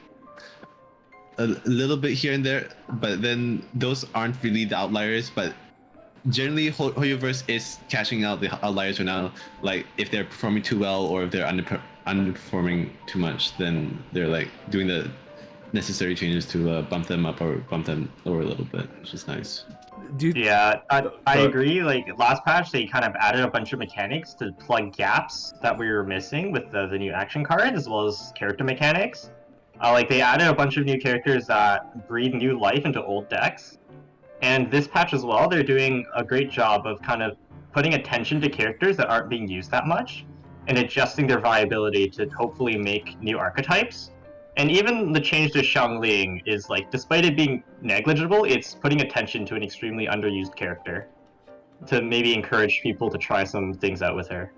a little bit here and there, but then those aren't really the outliers. But generally, hoyoverse is catching out the outliers right now. Like if they're performing too well, or if they're underperforming too much, then they're like doing the necessary changes to bump them up or bump them lower a little bit, which is nice. Yeah, I agree. Like last patch, they kind of added a bunch of mechanics to plug gaps that we were missing with the new action cards, as well as character mechanics. Like they added a bunch of new characters that breathe new life into old decks. And this patch as well, they're doing a great job of kind of putting attention to characters that aren't being used that much, and adjusting their viability to hopefully make new archetypes. And even the change to Xiangling is like, despite it being negligible, it's putting attention to an extremely underused character to maybe encourage people to try some things out with her.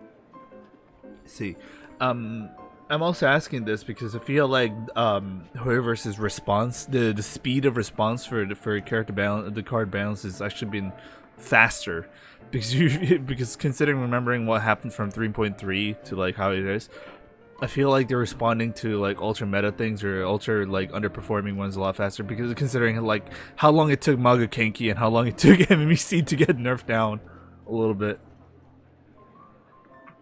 See, I'm also asking this because I feel like hoyoverse's response, the speed of response for character balance, the card balance, has actually been faster because considering remembering what happened from 3.3 to like how it is. I feel like they're responding to like ultra meta things or ultra like underperforming ones a lot faster, because considering like how long it took Maga Kenki and how long it took MMEC to get nerfed down a little bit.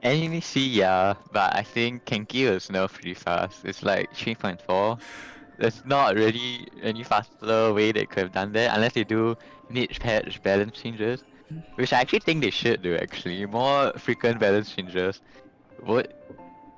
NEC, yeah, but I think Kenki was nerfed pretty fast. It's like 3.4. There's not really any faster way they could have done that unless they do niche patch balance changes, which I actually think they should do actually. More frequent balance changes would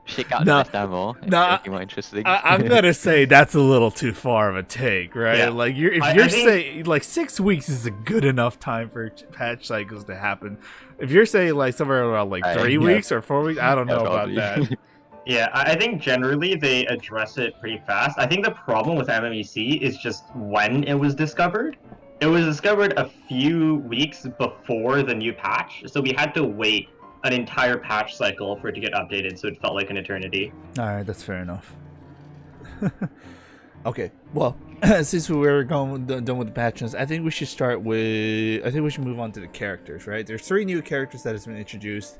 shake out No, the meta more and no, make it more interesting. I'm gonna say that's a little too far of a take, right? Yeah. Like I you're think- saying like 6 weeks is a good enough time for patch cycles to happen. If you're saying like somewhere around like Right, 3 yeah. weeks or 4 weeks, I don't Yeah, know about probably. that. Yeah, I think generally they address it pretty fast. I think the problem with MMEC is just when it was discovered. It was discovered a few weeks before the new patch, so we had to wait an entire patch cycle for it to get updated, so it felt like an eternity. All right, that's fair enough. Okay, well, since we were done with the patches, I think we should start with. I think we should move on to the characters, right? There's 3 new characters that has been introduced.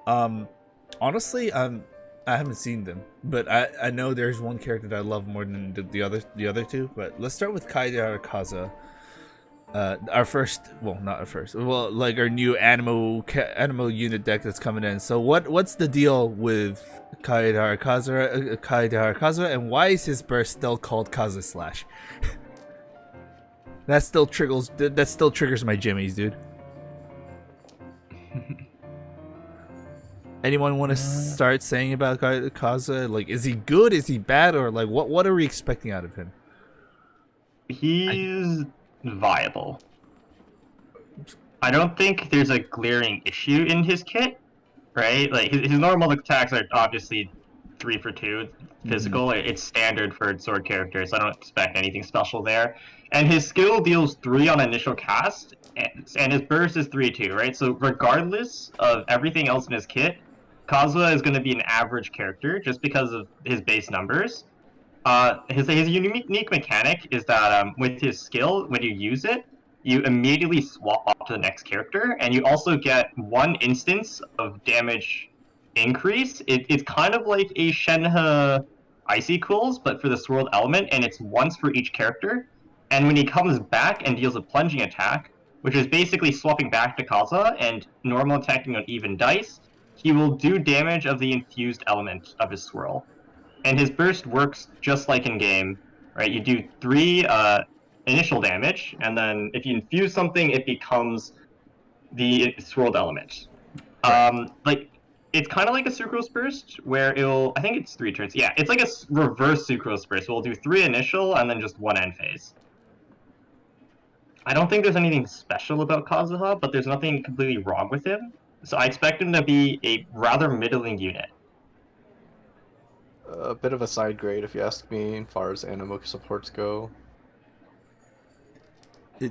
Honestly, I haven't seen them, but I know there's one character that I love more than the other 2. But let's start with Kaida Kaza. Our first, well, not our first, well, like our new animal unit deck that's coming in. So what's the deal with Kaida Kaza, and why is his burst still called Kaza Slash? That still triggers my jimmies, dude. Anyone want to start saying about Kaza? Like, is he good? Is he bad? Or like, what are we expecting out of him? He's viable. I don't think there's a glaring issue in his kit, right? Like his normal attacks are obviously 3 for 2 physical. It's standard for sword characters. I don't expect anything special there. And his skill deals 3 on initial cast, and his burst is 3/2, right? So regardless of everything else in his kit, Kazuha is going to be an average character just because of his base numbers. His unique mechanic is that with his skill, when you use it, you immediately swap off to the next character, and you also get 1 instance of damage increase. It's kind of like a Shenhe Icy Cools, but for the swirled element, and it's once for each character. And when he comes back and deals a plunging attack, which is basically swapping back to Kazuha and normal attacking on even dice, he will do damage of the infused element of his swirl. And his burst works just like in game, right? You do 3 initial damage, and then if you infuse something, it becomes the swirled element. Like it's kind of like a sucrose burst, where I think it's 3 turns. Yeah, it's like a reverse sucrose burst. We'll do 3 initial and then just 1 end phase. I don't think there's anything special about Kazuha, but there's nothing completely wrong with him. So I expect him to be a rather middling unit. A bit of a side grade, if you ask me, as far as animo supports go.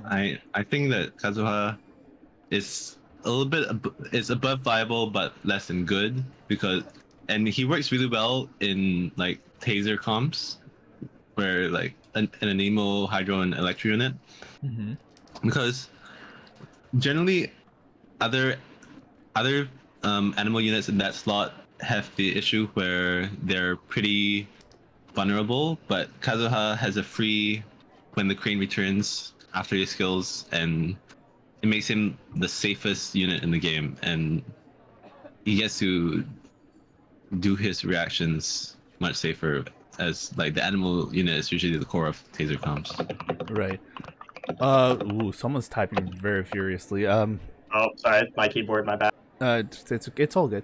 I think that Kazuha is a little bit is above viable but less than good, and he works really well in like taser comps where like an anemo, hydro, and electro unit, because generally other animal units in that slot have the issue where they're pretty vulnerable, but Kazuha has a free when the crane returns after his skills, and it makes him the safest unit in the game, and he gets to do his reactions much safer, as like the animal unit is usually the core of taser comps. Right. Someone's typing very furiously. Oh, sorry, my keyboard, my bad. It's all good.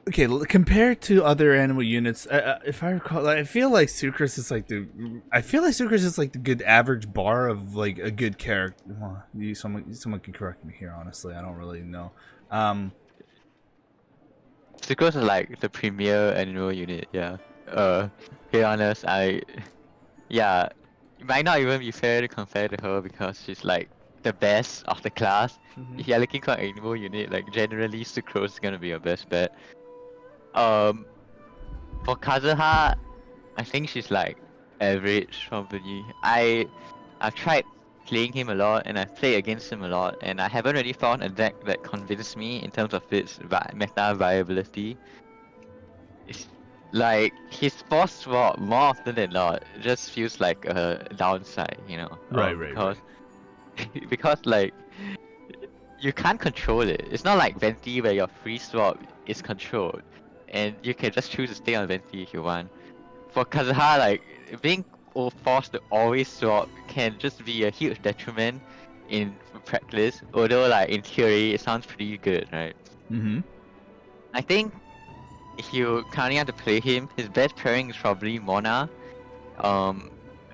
Okay, compared to other animal units, if I recall, I feel like Sucrose is like the good average bar of like a good character. Well, someone can correct me here. Honestly, I don't really know. Sucrose is like the premier animal unit, yeah. To be honest, it might not even be fair to compare to her because she's like the best of the class. If you're looking for an animal unit, like generally Sucrose is gonna be your best bet. For Kazuha, I think she's like average probably. I've tried playing him a lot and I've played against him a lot, and I haven't really found a deck that convinced me in terms of its meta viability. It's like his force swap more often than not just feels like a downside, you know. Because like you can't control it. It's not like Venti where your free swap is controlled and you can just choose to stay on Venti if you want. For Kazuha, like being forced to always swap can just be a huge detriment in practice, although like in theory it sounds pretty good, right? I think if you currently have to play him, his best pairing is probably Mona.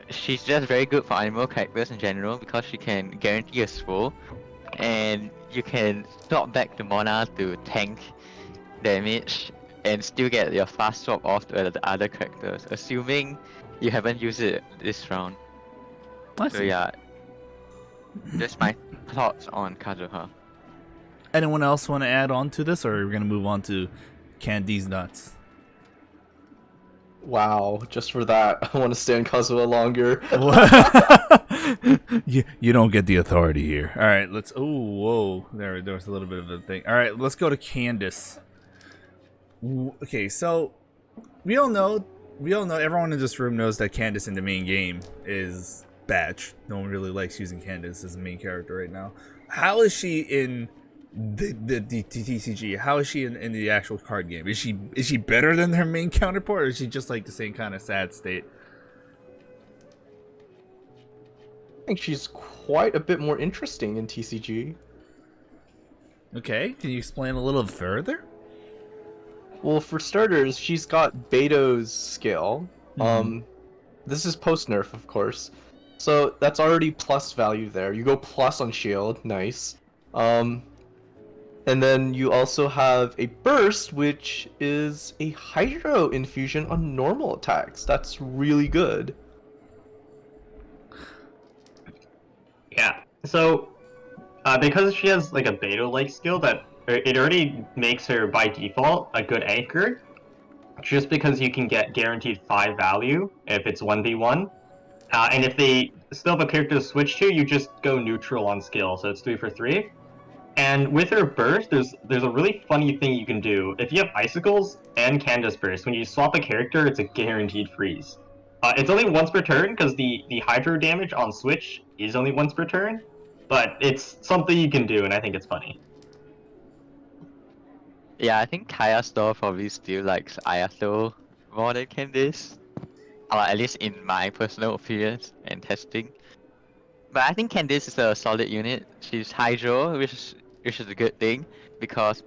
She's just very good for animal characters in general because she can guarantee a swole, and you can swap back to Mona to tank damage and still get your fast swap off to the other characters, assuming you haven't used it this round. I So see. yeah, that's my thoughts on Kazuha. Anyone else want to add on to this, or are we gonna move on to Candy's nuts? Wow, just for that, I want to stay on Kazuha longer. you don't get the authority here. All right, let's. Oh, whoa! There was a little bit of a thing. All right, let's go to Candice. Okay, so we all know. Everyone in this room knows that Candice in the main game is Batch. No one really likes using Candice as the main character right now. How is she in the TCG? How is she in the actual card game? Is she better than her main counterpart, or is she just like the same kind of sad state? I think she's quite a bit more interesting in TCG. Okay, can you explain a little further? Well, for starters, she's got Beto's skill. This is post-nerf, of course. So that's already plus value there. You go plus on shield, nice. And then you also have a burst, which is a hydro infusion on normal attacks. That's really good. Yeah. So, because she has like a Beto-like skill, that it already makes her by default a good anchor. Just because you can get guaranteed 5 value if it's 1v1, and if they still have a character to switch to, you just go neutral on skill, so it's 3 for 3. And with her burst, there's a really funny thing you can do. If you have icicles and Candice burst, when you swap a character, it's a guaranteed freeze. It's only once per turn because the hydro damage on switch is only once per turn, but it's something you can do, and I think it's funny. Yeah, I think Kaya Store probably still likes Ayato more than Candice. Or at least in my personal opinions and testing. But I think Candice is a solid unit. She's Hydro, which is a good thing because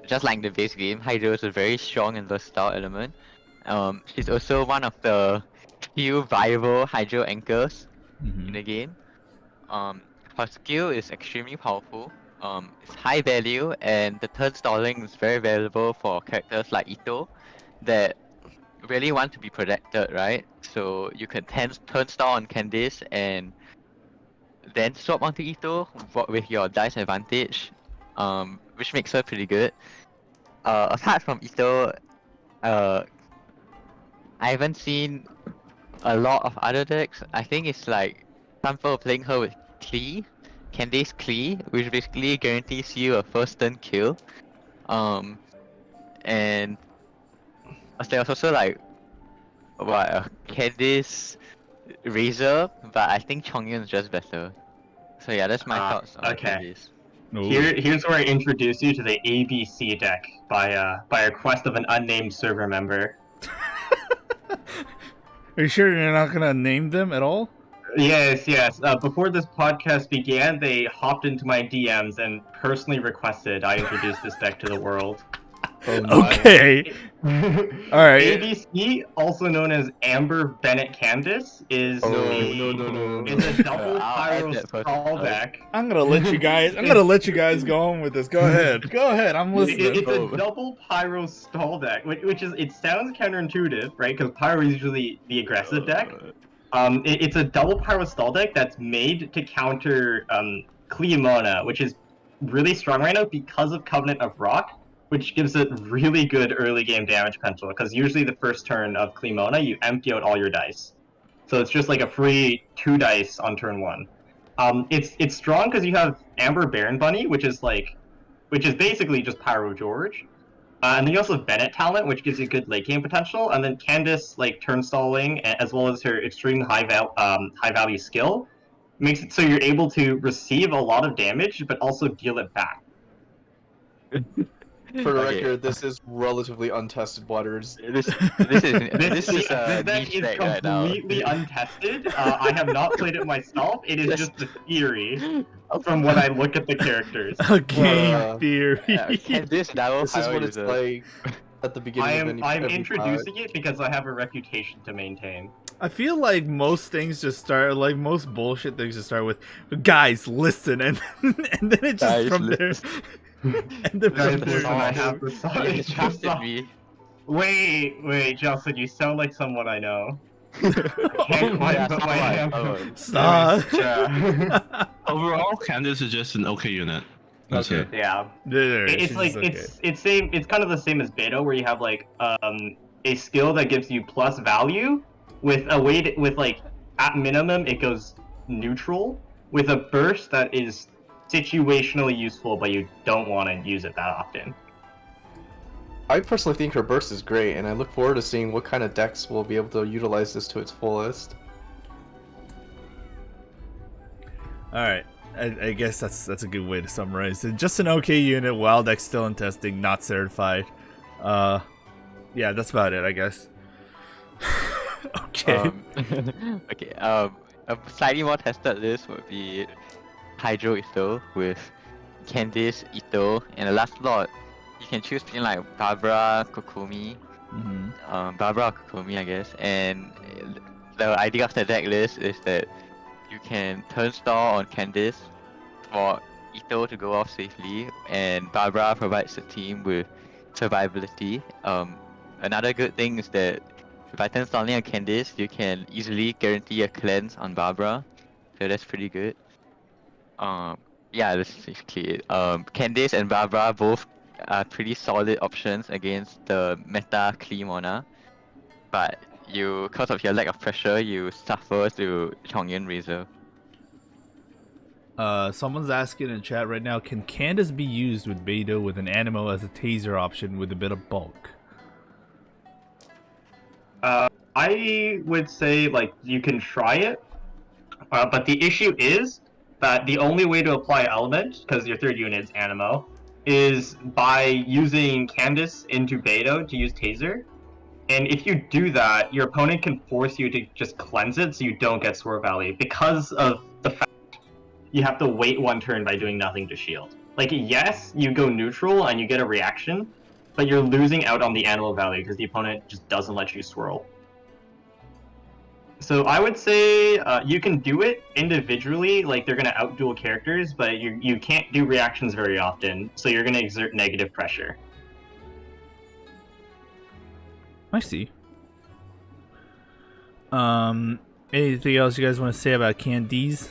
just like the base game, Hydro is a very strong and versatile element. She's also one of the few viable Hydro anchors in the game. Her skill is extremely powerful. It's high value, and the turn stalling is very valuable for characters like Ito that really want to be protected, right? So you can turn stall on Candice and then swap onto Ito with your dice advantage, which makes her pretty good. Apart from Ito, I haven't seen a lot of other decks. I think it's like some people playing her with Klee. Candice Klee, which basically guarantees you a first turn kill. And there's also like Candice Razor, but I think Chongyun is just better. So yeah, that's my thoughts on Candice. Here's where I introduce you to the ABC deck by request of an unnamed server member. Are you sure you're not gonna name them at all? Yes. Before this podcast began, they hopped into my DMs and personally requested I introduce this deck to the world. Okay. Alright. ABC, also known as Amber Bennett Candice, is a double pyro stall deck. I'm gonna let you guys go on with this. Go ahead. I'm listening. It's a double pyro stall deck, which is, it sounds counterintuitive, right? Because pyro is usually the aggressive deck. It's a double pyro stall deck that's made to counter Cleomona, which is really strong right now because of Covenant of Rock, which gives it really good early game damage potential, because usually the first turn of Cleomona, you empty out all your dice. So it's just like a free 2 dice on turn 1. It's strong because you have Amber Baron Bunny, which is basically just Pyro George. And then you also have Bennett Talent, which gives you good late game potential, and then Candice, like, turn stalling, as well as her extreme high value skill, makes it so you're able to receive a lot of damage, but also deal it back. For the Okay. record, this is relatively untested waters. This is a That niche is deck right now. completely untested. I have not played it myself. It is Just- just a theory from when I look at the characters. A game Uh, theory. Can this double This is power what it's user? like at the beginning of I'm every introducing it because I have a reputation to maintain. I feel like most things just start, like most bullshit things just start with, guys, listen, and then it just Guys, from there. And then Guys, from there. listen, I have from the song. You It's trusted just- me. Wait, Juslin, you sound like someone I know. Oh, Can't quite yeah, put my someone. hand- Oh. Stop. Yeah. Overall, Candice is just an okay unit. That's Okay. it. Yeah. There, It's she's like okay. it's kind of the same as Beto, where you have like a skill that gives you plus value with a way to, with like at minimum it goes neutral with a burst that is situationally useful, but you don't want to use it that often. I personally think her burst is great, and I look forward to seeing what kind of decks will be able to utilize this to its fullest. All right. I guess that's a good way to summarize it. Just an okay unit. Wild deck still in testing, not certified. Yeah, that's about it, I guess. Okay. Okay. A slightly more tested list would be Hydro Ito with Candice, Ito, and the last slot you can choose between like Barbara, Kokomi, Barbara or Kokomi, I guess. And the idea of the deck list is that you can turn star on Candice for Ito to go off safely, and Barbara provides the team with survivability. Another good thing is that if I turn star on Candice, you can easily guarantee a cleanse on Barbara, so that's pretty good. Yeah, that's basically it. Candice and Barbara both are pretty solid options against the meta Cleamona, but because of your lack of pressure, you suffer through Chongyun Razor. Someone's asking in chat right now, can Candice be used with Beto with an Animo as a taser option with a bit of bulk? I would say like you can try it, but the issue is that the only way to apply element, because your third unit is Animo, is by using Candice into Beto to use taser. And if you do that, your opponent can force you to just cleanse it so you don't get Swerve Valley, because of the fact you have to wait one turn by doing nothing to shield. Like, yes, you go neutral and you get a reaction, but you're losing out on the animal value because the opponent just doesn't let you swirl. So I would say you can do it individually, like they're going to outduel characters, but you can't do reactions very often, so you're going to exert negative pressure. I see. Anything else you guys want to say about Candice?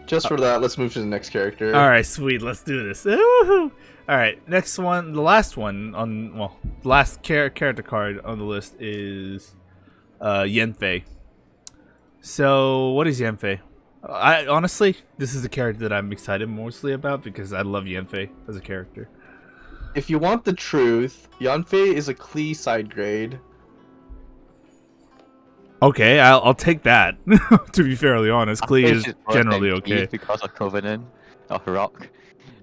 Just for that, let's move to the next character. All right, sweet. Let's do this. Woo-hoo. All right, next one, the last one on the last character card on the list is yanfei. So, what is yanfei? I honestly, this is a character that I'm excited mostly about because I love yanfei as a character. If you want the truth, Yanfei is a Klee side grade. Okay, I'll take that. To be fairly honest, Klee I think is she's worse generally than okay. Klee because of Covenant of Rock.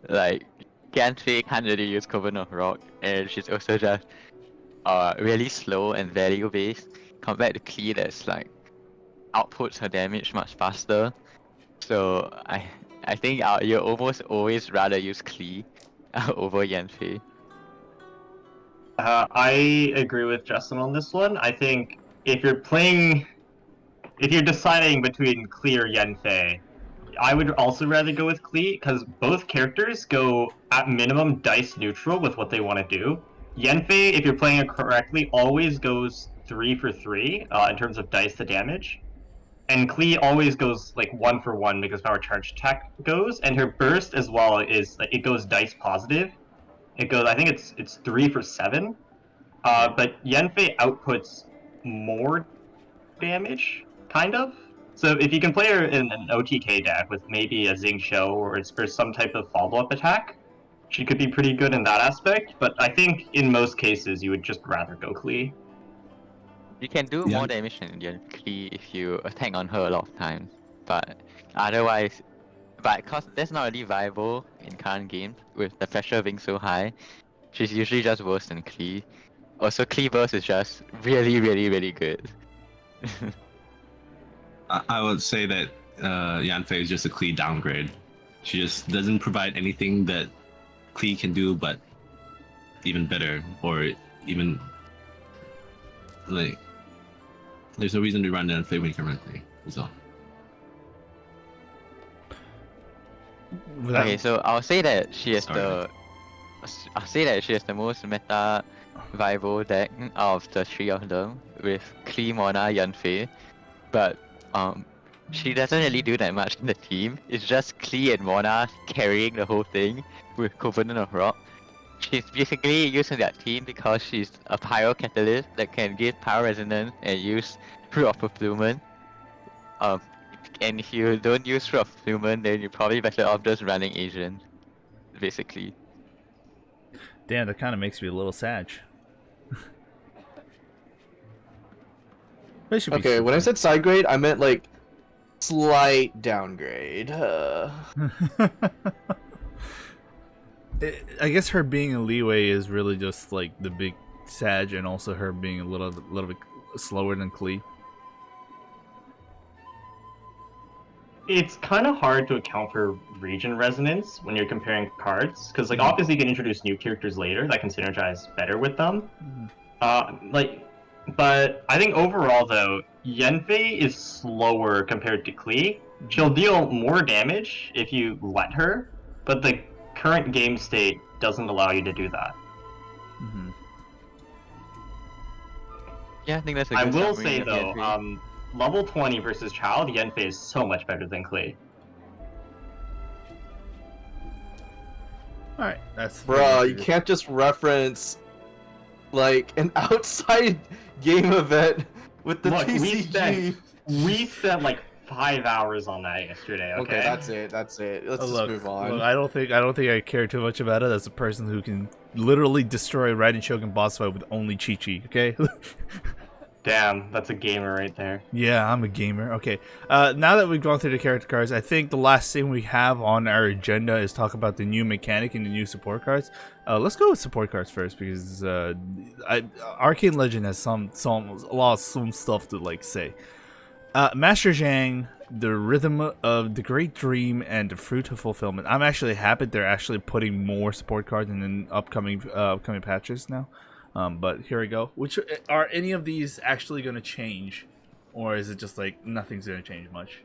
Like, Yanfei can't really use Covenant of Rock, and she's also just really slow and value based compared to Klee that's like outputs her damage much faster. So I think you almost always rather use Klee over Yanfei. I agree with Justin on this one. I think if you're deciding between Klee or Yanfei, I would also rather go with Klee because both characters go at minimum dice neutral with what they want to do. Yanfei, if you're playing it correctly, always goes 3 for 3 in terms of dice to damage. And Klee always goes like 1 for 1 because power charge attack goes, and her burst as well is like, it goes dice positive. It goes, I think it's 3 for 7. But Yanfei outputs more damage, kind of. So if you can play her in an OTK deck with maybe a Zing Show or it's for some type of follow-up attack, she could be pretty good in that aspect. But I think in most cases you would just rather go Klee. You can do more damage than Klee if you attack on her a lot of times, but otherwise, but cause that's not really viable in current games with the pressure being so high, she's usually just worse than Klee. Also, Klee burst is just really, really, really good. I would say that Yanfei is just a Klee downgrade. She just doesn't provide anything that Klee can do, but even better, or even like there's no reason to run Yanfei when you can run Klee. So. Okay, so I'll say that she is the most meta viable deck out of the three of them, with Klee, Mona, Yanfei, but she doesn't really do that much in the team. It's just Klee and Mona carrying the whole thing with Covenant of Rock. She's basically used in that team because she's a pyro catalyst that can give power resonance and use Fruit of Fulfillment. And if you don't use Fruit of Fulfillment, then you're probably better off just running Asian, basically. Damn, that kind of makes me a little sad. Okay, when I said side grade, I meant like slight downgrade. I guess her being a leeway is really just like the big Sag, and also her being a little bit slower than Klee. It's kind of hard to account for region resonance when you're comparing cards, because like obviously you can introduce new characters later that can synergize better with them. But I think overall though, Yanfei is slower compared to Klee. She'll deal more damage if you let her, but the current game state doesn't allow you to do that. Mm-hmm. Yeah, I think that's a I good will summary say of though, Yanfei. level 20 versus Child, Yanfei is so much better than Klee. Alright, that's... Bruh, you can't just reference like an outside game event with the Look, TCG. we spent like 5 hours on that yesterday, okay? That's it. Let's just move on. Look, I don't think I care too much about it as a person who can literally destroy a Raiden Shogun boss fight with only Chi-Chi, okay? Damn, that's a gamer right there. Yeah, I'm a gamer. Okay, now that we've gone through the character cards, I think the last thing we have on our agenda is talk about the new mechanic and the new support cards. Let's go with support cards first, because Arcane Legend has some stuff to like say. Master Zhang, the Rhythm of the Great Dream, and the Fruit of Fulfillment. I'm actually happy they're actually putting more support cards in the upcoming patches now. But here we go. Which are any of these actually going to change, or is it just like nothing's going to change much?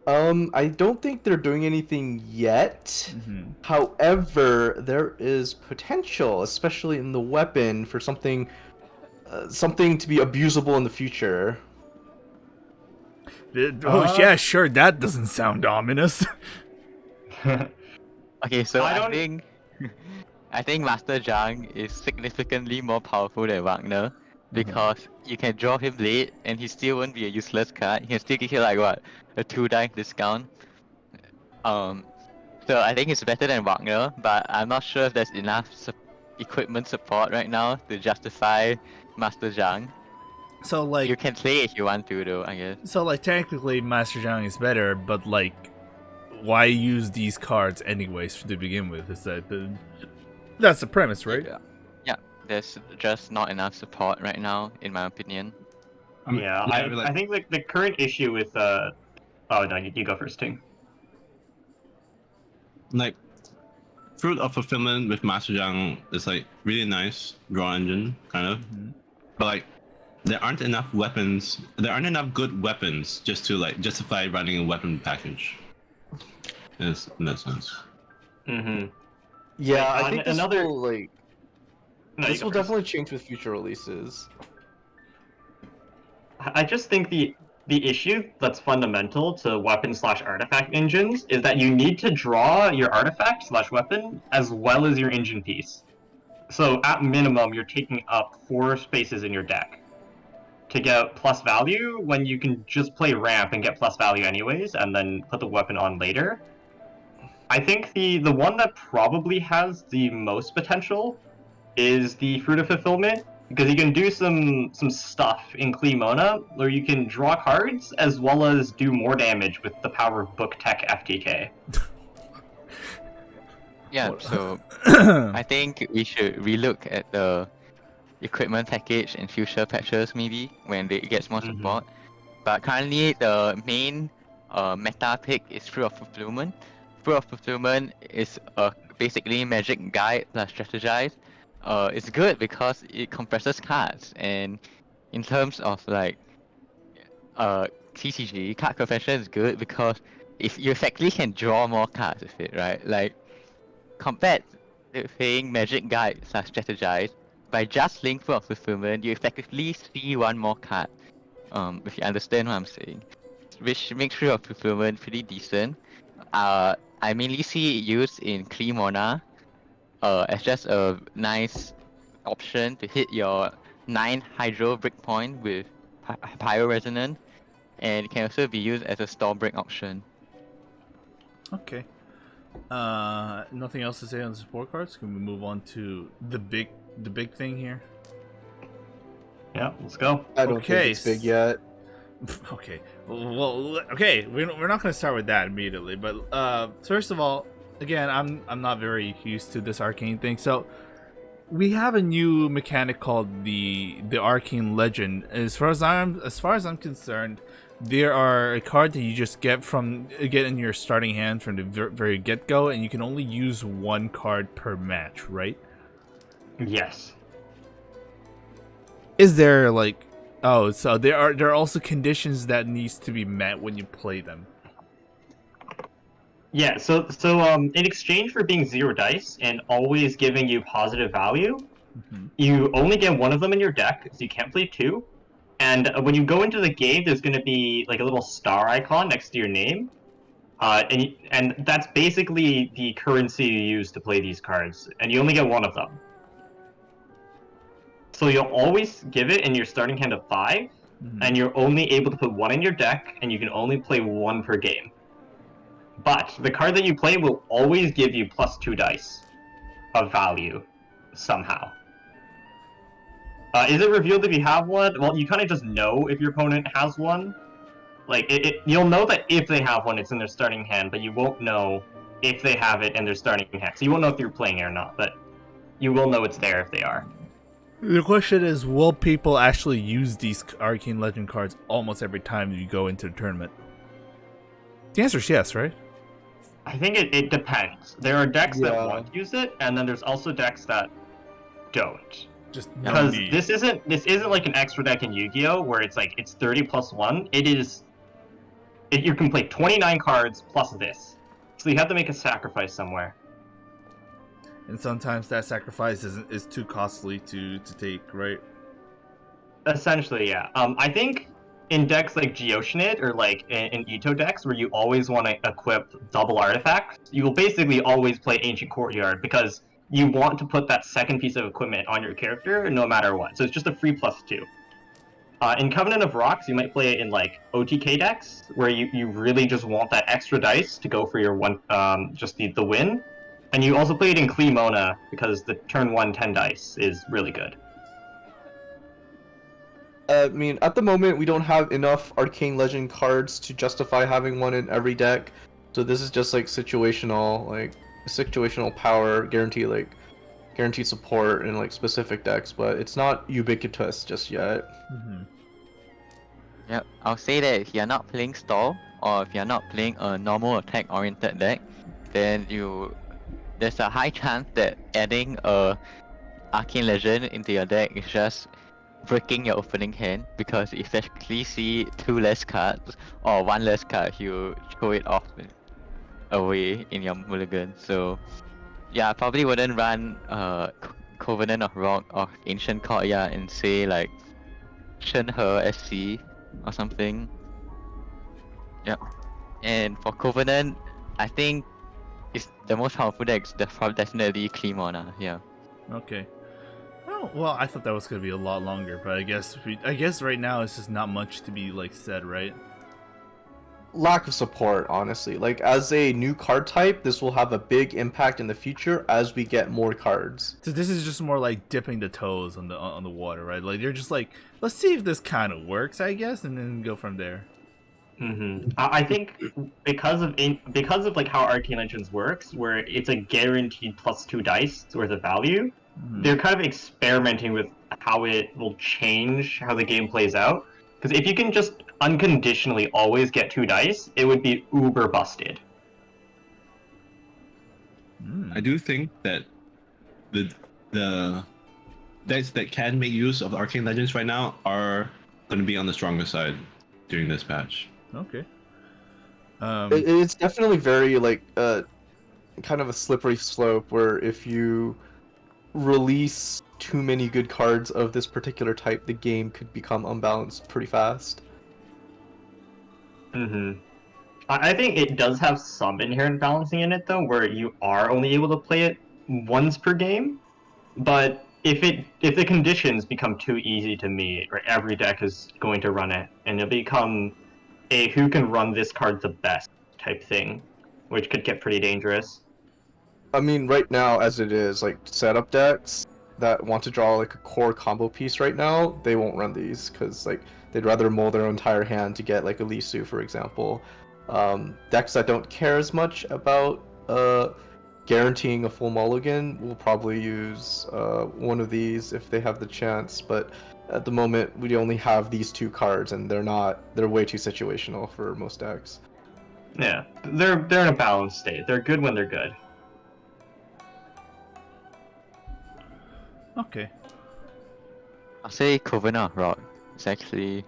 I don't think they're doing anything yet. Mm-hmm. However, there is potential, especially in the weapon, for something to be abusable in the future. Yeah, sure. That doesn't sound ominous. Okay, so I I think Master Zhang is significantly more powerful than Wagner, because you can draw him late and he still won't be a useless card. He can still give you like what, a 2-die discount. So I think it's better than Wagner, but I'm not sure if there's enough equipment support right now to justify Master Zhang. So like You can play it if you want to though, I guess. So like technically Master Zhang is better, but like why use these cards anyways to begin with? Is that's the premise, right? Yeah, there's just not enough support right now, in my opinion. I think like the current issue with oh no, you go first, Ting. Like, Fruit of Fulfillment with Master Zhang is like really nice draw engine kind of, but like there aren't enough weapons. There aren't enough good weapons just to like justify running a weapon package. In that sense. Mm-hmm. Yeah, Like, I think this will first. definitely change with future releases. I just think the issue that's fundamental to weapon/artifact engines is that you need to draw your artifact/weapon as well as your engine piece. So at minimum, you're taking up 4 spaces in your deck to get plus value when you can just play ramp and get plus value anyways, and then put the weapon on later. I think the one that probably has the most potential is the Fruit of Fulfillment, because you can do some stuff in Clemona where you can draw cards as well as do more damage with the power of Book Tech FTK. Yeah, so I think we should relook at the equipment package and future patches maybe when it gets more support. But currently the main meta pick is Fruit of Fulfillment. Fruit of Fulfillment is basically magic guide plus strategize. It's good because it compresses cards, and in terms of like TCG, card compression is good because if you effectively can draw more cards with it, right? Like compared to playing magic guide slash strategize, by just link Fruit of Fulfillment, you effectively see one more card. If you understand what I'm saying, which makes Fruit of Fulfillment pretty decent. I mainly see it used in Clemona as just a nice option to hit your 9 Hydro Breakpoint with Pyro Resonance, and it can also be used as a store break option. Okay. Nothing else to say on the support cards? Can we move on to the big thing here? Yeah, let's go. I don't think it's big yet. Okay. Well, okay. We're not going to start with that immediately, but first of all, again, I'm not very used to this Arcane thing. So we have a new mechanic called the Arcane Legend. As far as I'm concerned, there are a card that you just get in your starting hand from the very get-go, and you can only use one card per match, right? Yes. Is there like so there are also conditions that needs to be met when you play them? Yeah, so in exchange for being 0 dice and always giving you positive value, you only get one of them in your deck, so you can't play 2. And when you go into the game, there's going to be like a little star icon next to your name, and that's basically the currency you use to play these cards, and you only get one of them. So you'll always give it in your starting hand of 5, and you're only able to put 1 in your deck, and you can only play 1 per game. But the card that you play will always give you +2 dice of value, somehow. Is it revealed if you have one? Well, you kind of just know if your opponent has one. Like, you'll know that if they have one, it's in their starting hand, but you won't know if they have it in their starting hand. So you won't know if you're playing it or not, but you will know it's there if they are. The question is, will people actually use these Arcane Legend cards almost every time you go into the tournament? The answer is yes, right? I think it depends. There are decks that want to use it, and then there's also decks that don't. Just because this isn't like an extra deck in Yu-Gi-Oh! Where it's like it's 30 plus 1. You can play 29 cards plus this. So you have to make a sacrifice somewhere. And sometimes that sacrifice is too costly to take, right? Essentially, yeah. I think in decks like Geoshinid or like in Ito decks where you always want to equip double artifacts, you will basically always play Ancient Courtyard because you want to put that second piece of equipment on your character no matter what. So it's just a free +2. In Covenant of Rocks, you might play it in like OTK decks where you really just want that extra dice to go for your one just the win. And you also play it in Clemona because the turn 1 10 dice is really good. I mean, at the moment, we don't have enough Arcane Legend cards to justify having one in every deck. So this is just like situational power, guaranteed support in like specific decks, but it's not ubiquitous just yet. Yep, I'll say that if you're not playing stall, or if you're not playing a normal attack-oriented deck, then there's a high chance that adding a Arcane Legend into your deck is just breaking your opening hand, because you effectively see 2 less cards or 1 less card if you throw it off away in your mulligan. So yeah, I probably wouldn't run Covenant of Rock or Ancient Courtyard and say like Shenhe SC or something. Yeah. And for Covenant, I think it's the most powerful deck is definitely Clemona, yeah. Okay. Oh, well, I thought that was gonna be a lot longer, but I guess right now it's just not much to be like said, right? lack of support, honestly. Like, as a new card type, this will have a big impact in the future as we get more cards. So this is just more like dipping the toes on the water, right? Like you're just like, let's see if this kind of works, I guess, and then go from there. I think because of like how Arcane Legends works, where it's a guaranteed +2 dice worth of value, they're kind of experimenting with how it will change how the game plays out. Because if you can just unconditionally always get 2 dice, it would be uber busted. I do think that the decks that can make use of Arcane Legends right now are going to be on the stronger side during this patch. Okay. It's definitely very like kind of a slippery slope where if you release too many good cards of this particular type, the game could become unbalanced pretty fast. I think it does have some inherent balancing in it though, where you are only able to play it once per game. But if the conditions become too easy to meet, or every deck is going to run it, and it'll become a who can run this card the best type thing, which could get pretty dangerous. I mean, right now, as it is, like, setup decks that want to draw, like, a core combo piece right now, they won't run these, because, like, they'd rather mold their entire hand to get, like, a Lisu, for example. Decks that don't care as much about guaranteeing a full mulligan will probably use one of these if they have the chance, but at the moment, we only have these 2 cards, and they're way too situational for most decks. Yeah, they're in a balanced state. They're good when they're good. Okay. I'll say Covenant Rock is actually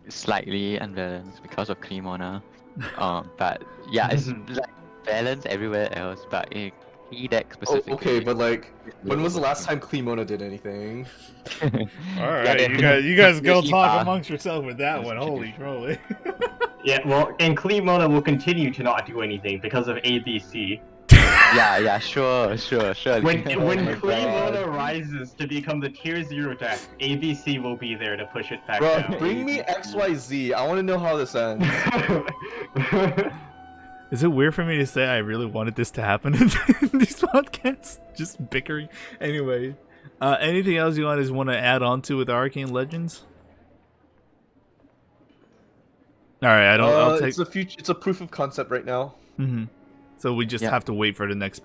slightly unbalanced because of clean mana. But yeah, it's like balanced everywhere else, but in key deck specifically. Oh, okay, but like, when was the last time Clemona did anything? Alright, you guys go talk amongst yourselves with that one. Holy moly. Yeah, well, and Clemona will continue to not do anything because of ABC. Yeah, sure. When Clemona rises to become the tier 0 deck, ABC will be there to push it back Bro, down. bring me XYZ. I want to know how this ends. Is it weird for me to say I really wanted this to happen in these podcasts? Just bickering. Anyway, anything else you guys want to add on to with Arcane Legends? All right, I'll take. It's a proof of concept right now. So we just have to wait for the next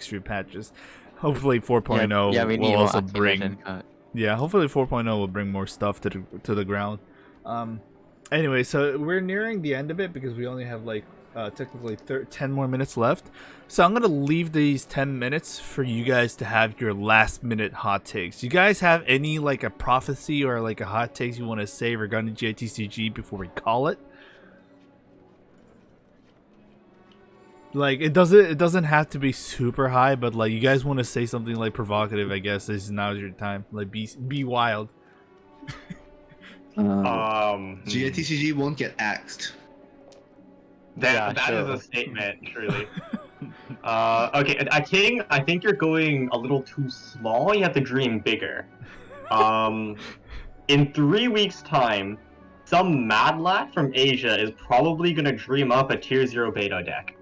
few patches. Hopefully 4.0 we need will more also Arcane bring. Legend card. Yeah, hopefully 4.0 will bring more stuff to the ground. Anyway, so we're nearing the end of it because we only have like technically 10 more minutes left. So I'm gonna leave these 10 minutes for you guys to have your last minute hot takes. You guys have any like a prophecy or like a hot takes you want to say regarding GITCG before we call it? Like it doesn't have to be super high, but like you guys want to say something like provocative, I guess this is now's your time. Like be wild. GITCG won't get axed. That is a statement, truly. Okay, I think you're going a little too small. You have to dream bigger. In 3 weeks' time, some mad lad from Asia is probably gonna dream up a tier 0 beta deck.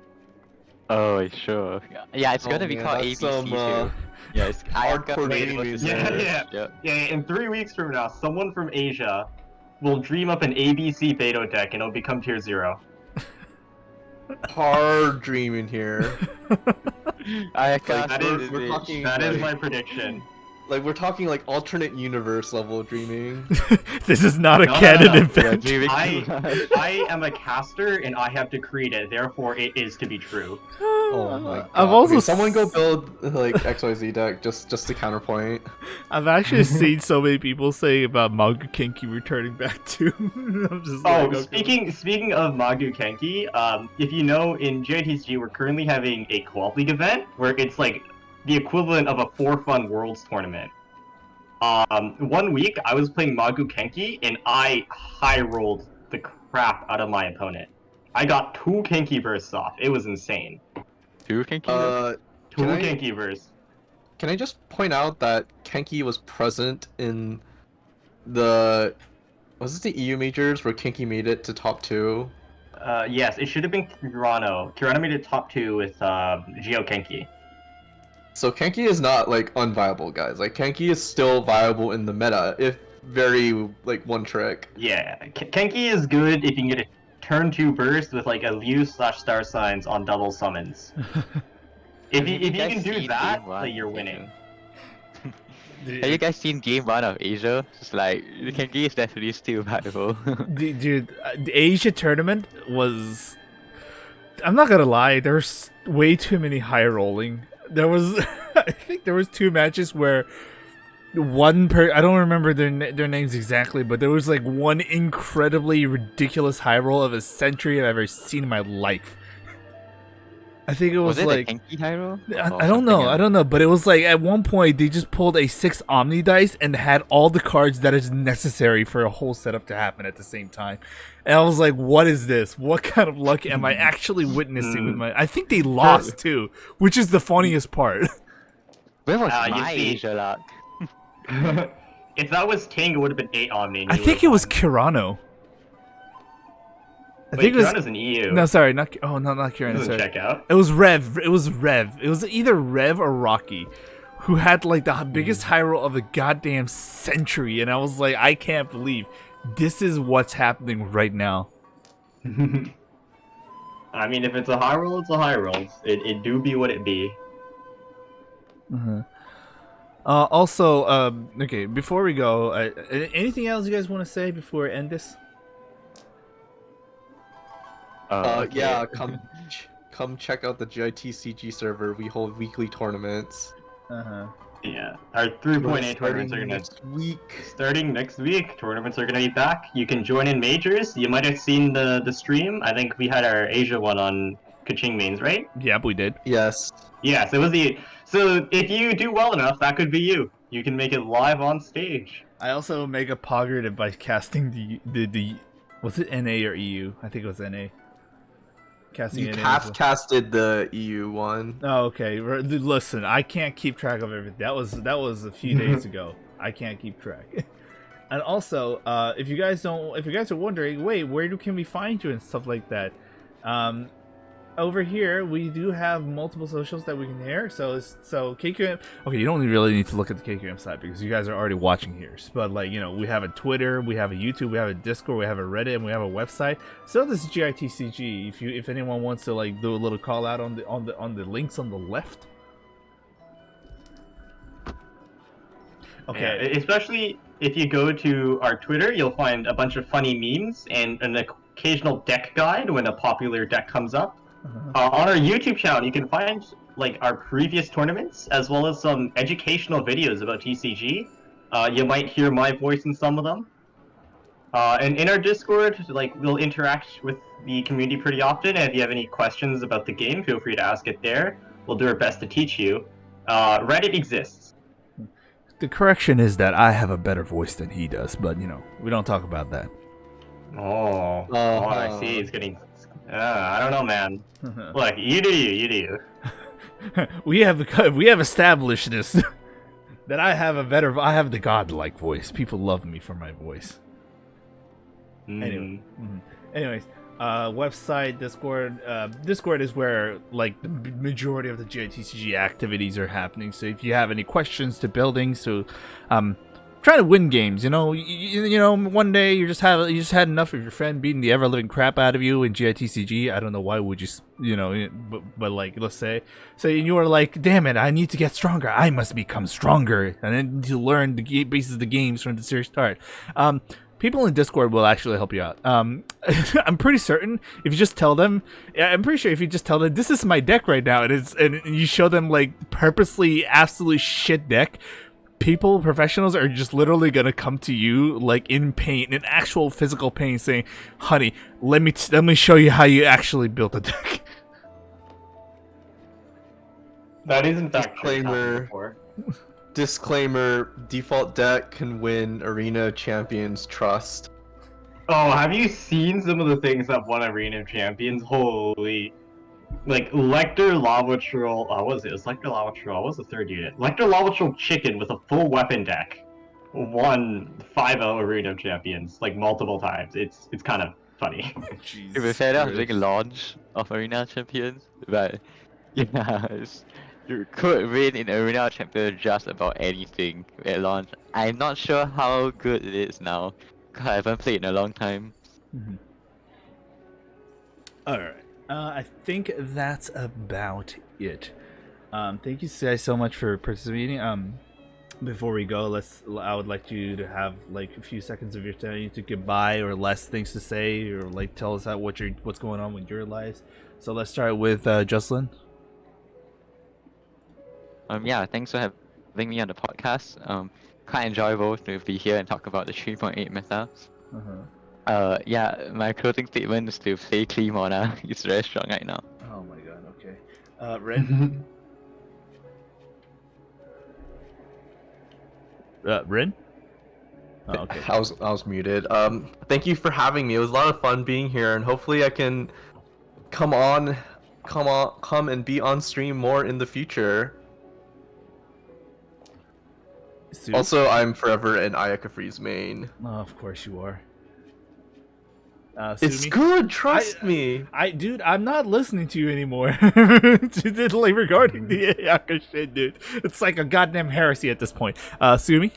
Oh, sure. Yeah, it's gonna be called ABC too. Yeah, it's hardcore names. Yeah. In 3 weeks from now, someone from Asia will dream up an ABC beta deck, and it'll become tier 0. Hard dreaming here. That is my prediction. Like we're talking like alternate universe level dreaming. This is not a canon event. I am a caster and I have decreed it, therefore it is to be true. Oh my god. I've also someone go build like XYZ deck just to counterpoint. I've actually seen so many people say about Magu Kenki returning back too. I'm just like, okay. Speaking of Magu Kenki, if you know, in JTG we're currently having a Co-op League event where it's like the equivalent of a 4-Fun Worlds tournament. 1 week I was playing Magu Kenki and I high rolled the crap out of my opponent. I got 2 Kenki bursts off. It was insane. 2 Kenki? 2 Kenki bursts. Can I just point out that Kenki was present in the... Was it the EU majors where Kenki made it to top 2? Yes, it should have been Kirano. Kirano made it top 2 with Genki. So Kenki is not like unviable, guys. Like Kenki is still viable in the meta, if very like one trick. Yeah, Genki is good if you can get a turn 2 burst with like a Liu/Star Signs on double summons. if you guys can do seen that, Game 1? like you're winning. Have you guys seen Game 1 of Asia? It's like, Kenki is definitely still viable. Dude, the Asia tournament was. I'm not gonna lie, there's way too many high rolling. There was, I think there was 2 matches where I don't remember their names exactly, but there was like one incredibly ridiculous high roll of a century I've ever seen in my life. I think it was it like a Kenki hero? I don't know, but it was like at one point they just pulled a 6 Omni dice and had all the cards that is necessary for a whole setup to happen at the same time. And I was like, what is this? What kind of luck am I actually witnessing with my... I think they lost too, which is the funniest part. Where was You my see- Asia luck? If that was Ting, it would have been 8 Omni. and I you think would've it was won. Kirano. I Wait, think it was... Kirano's an EU. No, sorry, not... Oh, no, not Kirano, Doesn't sorry. check out. It was Rev. It was Rev. It was either Rev or Rocky, who had like the biggest high roll of the goddamn century, and I was like, I can't believe this is what's happening right now. I mean, if it's a high roll, it's a high roll. It do be what it be. Also, okay, before we go, anything else you guys want to say before I end this? Okay. Yeah, come check out the GITCG server. We hold weekly tournaments. Yeah, our 3.8 tournaments are gonna next week. starting next week. Tournaments are gonna be back. You can join in majors. You might have seen the stream. I think we had our Asia one on Kaching mains, right? Yep, we did. Yes. Yes, it was the. So if you do well enough, that could be you. You can make it live on stage. I also make a poggered by casting the was it NA or EU? I think it was NA. Casting You NA. half casted the EU one. Oh, okay. Dude, listen, I can't keep track of everything. That was a few days ago. I can't keep track. And also, if you guys are wondering, wait, where can we find you and stuff like that? Over here, we do have multiple socials that we can hear. So KQM. Okay, you don't really need to look at the KQM side because you guys are already watching here. But like, you know, we have a Twitter, we have a YouTube, we have a Discord, we have a Reddit, and we have a website. So this is GITCG. If anyone wants to like do a little call out on the links on the left. Okay. Yeah, especially if you go to our Twitter, you'll find a bunch of funny memes and an occasional deck guide when a popular deck comes up. On our YouTube channel, you can find like our previous tournaments as well as some educational videos about TCG. You might hear my voice in some of them. And in our Discord, like we'll interact with the community pretty often. And if you have any questions about the game, feel free to ask it there. We'll do our best to teach you. Reddit exists. The correction is that I have a better voice than he does, but you know, we don't talk about that. Oh, I see. It's getting. I don't know, man. Look, you do you. we have established this that I have the godlike voice. People love me for my voice. Anyway, anyways, website, Discord. Discord is where like the majority of the GITCG activities are happening. So if you have any questions to building, trying to win games, you know, one day you just had enough of your friend beating the ever living crap out of you in GITCG. I don't know why would you, but like let's say, so you were like, damn it, I need to get stronger. I must become stronger, and then to learn the basis of the games from the very start. People in Discord will actually help you out. I'm pretty certain if you just tell them, I'm pretty sure if you just tell them this is my deck right now, and you show them like purposely absolutely shit deck. Professionals are just literally gonna come to you like in pain, in actual physical pain, saying, "Honey, let me show you how you actually built a deck." That is in fact Disclaimer: default deck can win Arena Champions trust. Oh, have you seen some of the things that won Arena of Champions? Holy. Like, Lecter Lava Troll, what was it? It was Lecter Lava Troll, what was the third unit? Lecter Lava Troll Chicken with a full weapon deck won 5-0 Arena of Champions, like, multiple times. It's kind of funny. To be fair, that was a big launch of Arena Champions, but yeah, you could win in Arena Champions just about anything at launch. I'm not sure how good it is now, because I haven't played in a long time. Alright, I think that's about it. Thank you guys so much for participating. Before we go, I would like you to have like a few seconds of your time to goodbye, or less things to say, or like tell us what's going on with your lives. So let's start with Juslin. Yeah, thanks for having me on the podcast. Quite enjoyable to be here and talk about the 3.8 meta. Yeah, my closing statement is to play clean mana. It's very strong right now. Oh my god, okay. Ren? Ren? Oh, okay. I was muted. Thank you for having me. It was a lot of fun being here, and hopefully I can come and be on stream more in the future. Sue? Also, I'm forever an Ayaka Freeze main. Oh, of course you are. It's Sumi? good, trust me. Dude, I'm not listening to you anymore. Regarding the Ayaka shit, dude. It's like a goddamn heresy at this point. Sumi?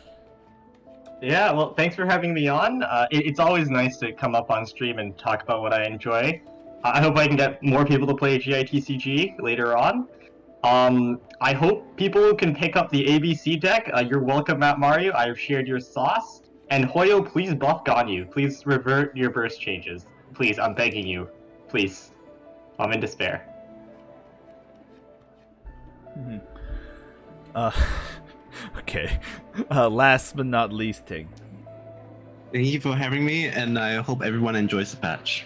Yeah, well, thanks for having me on. It's always nice to come up on stream and talk about what I enjoy. I hope I can get more people to play GITCG later on. I hope people can pick up the ABC deck. You're welcome, Matt Mario. I've shared your sauce. And Hoyo, please buff Ganyu. Please revert your burst changes. Please, I'm begging you. Please. I'm in despair. Okay. Last but not least, Ting. Thank you for having me, and I hope everyone enjoys the patch.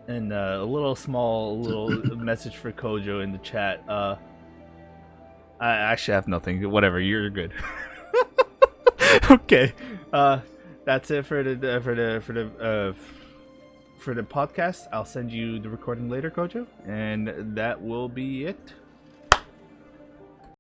And a little message for Kojo in the chat. I actually have nothing. Whatever, you're good. Okay. That's it for the podcast. I'll send you the recording later, Kojo, and that will be it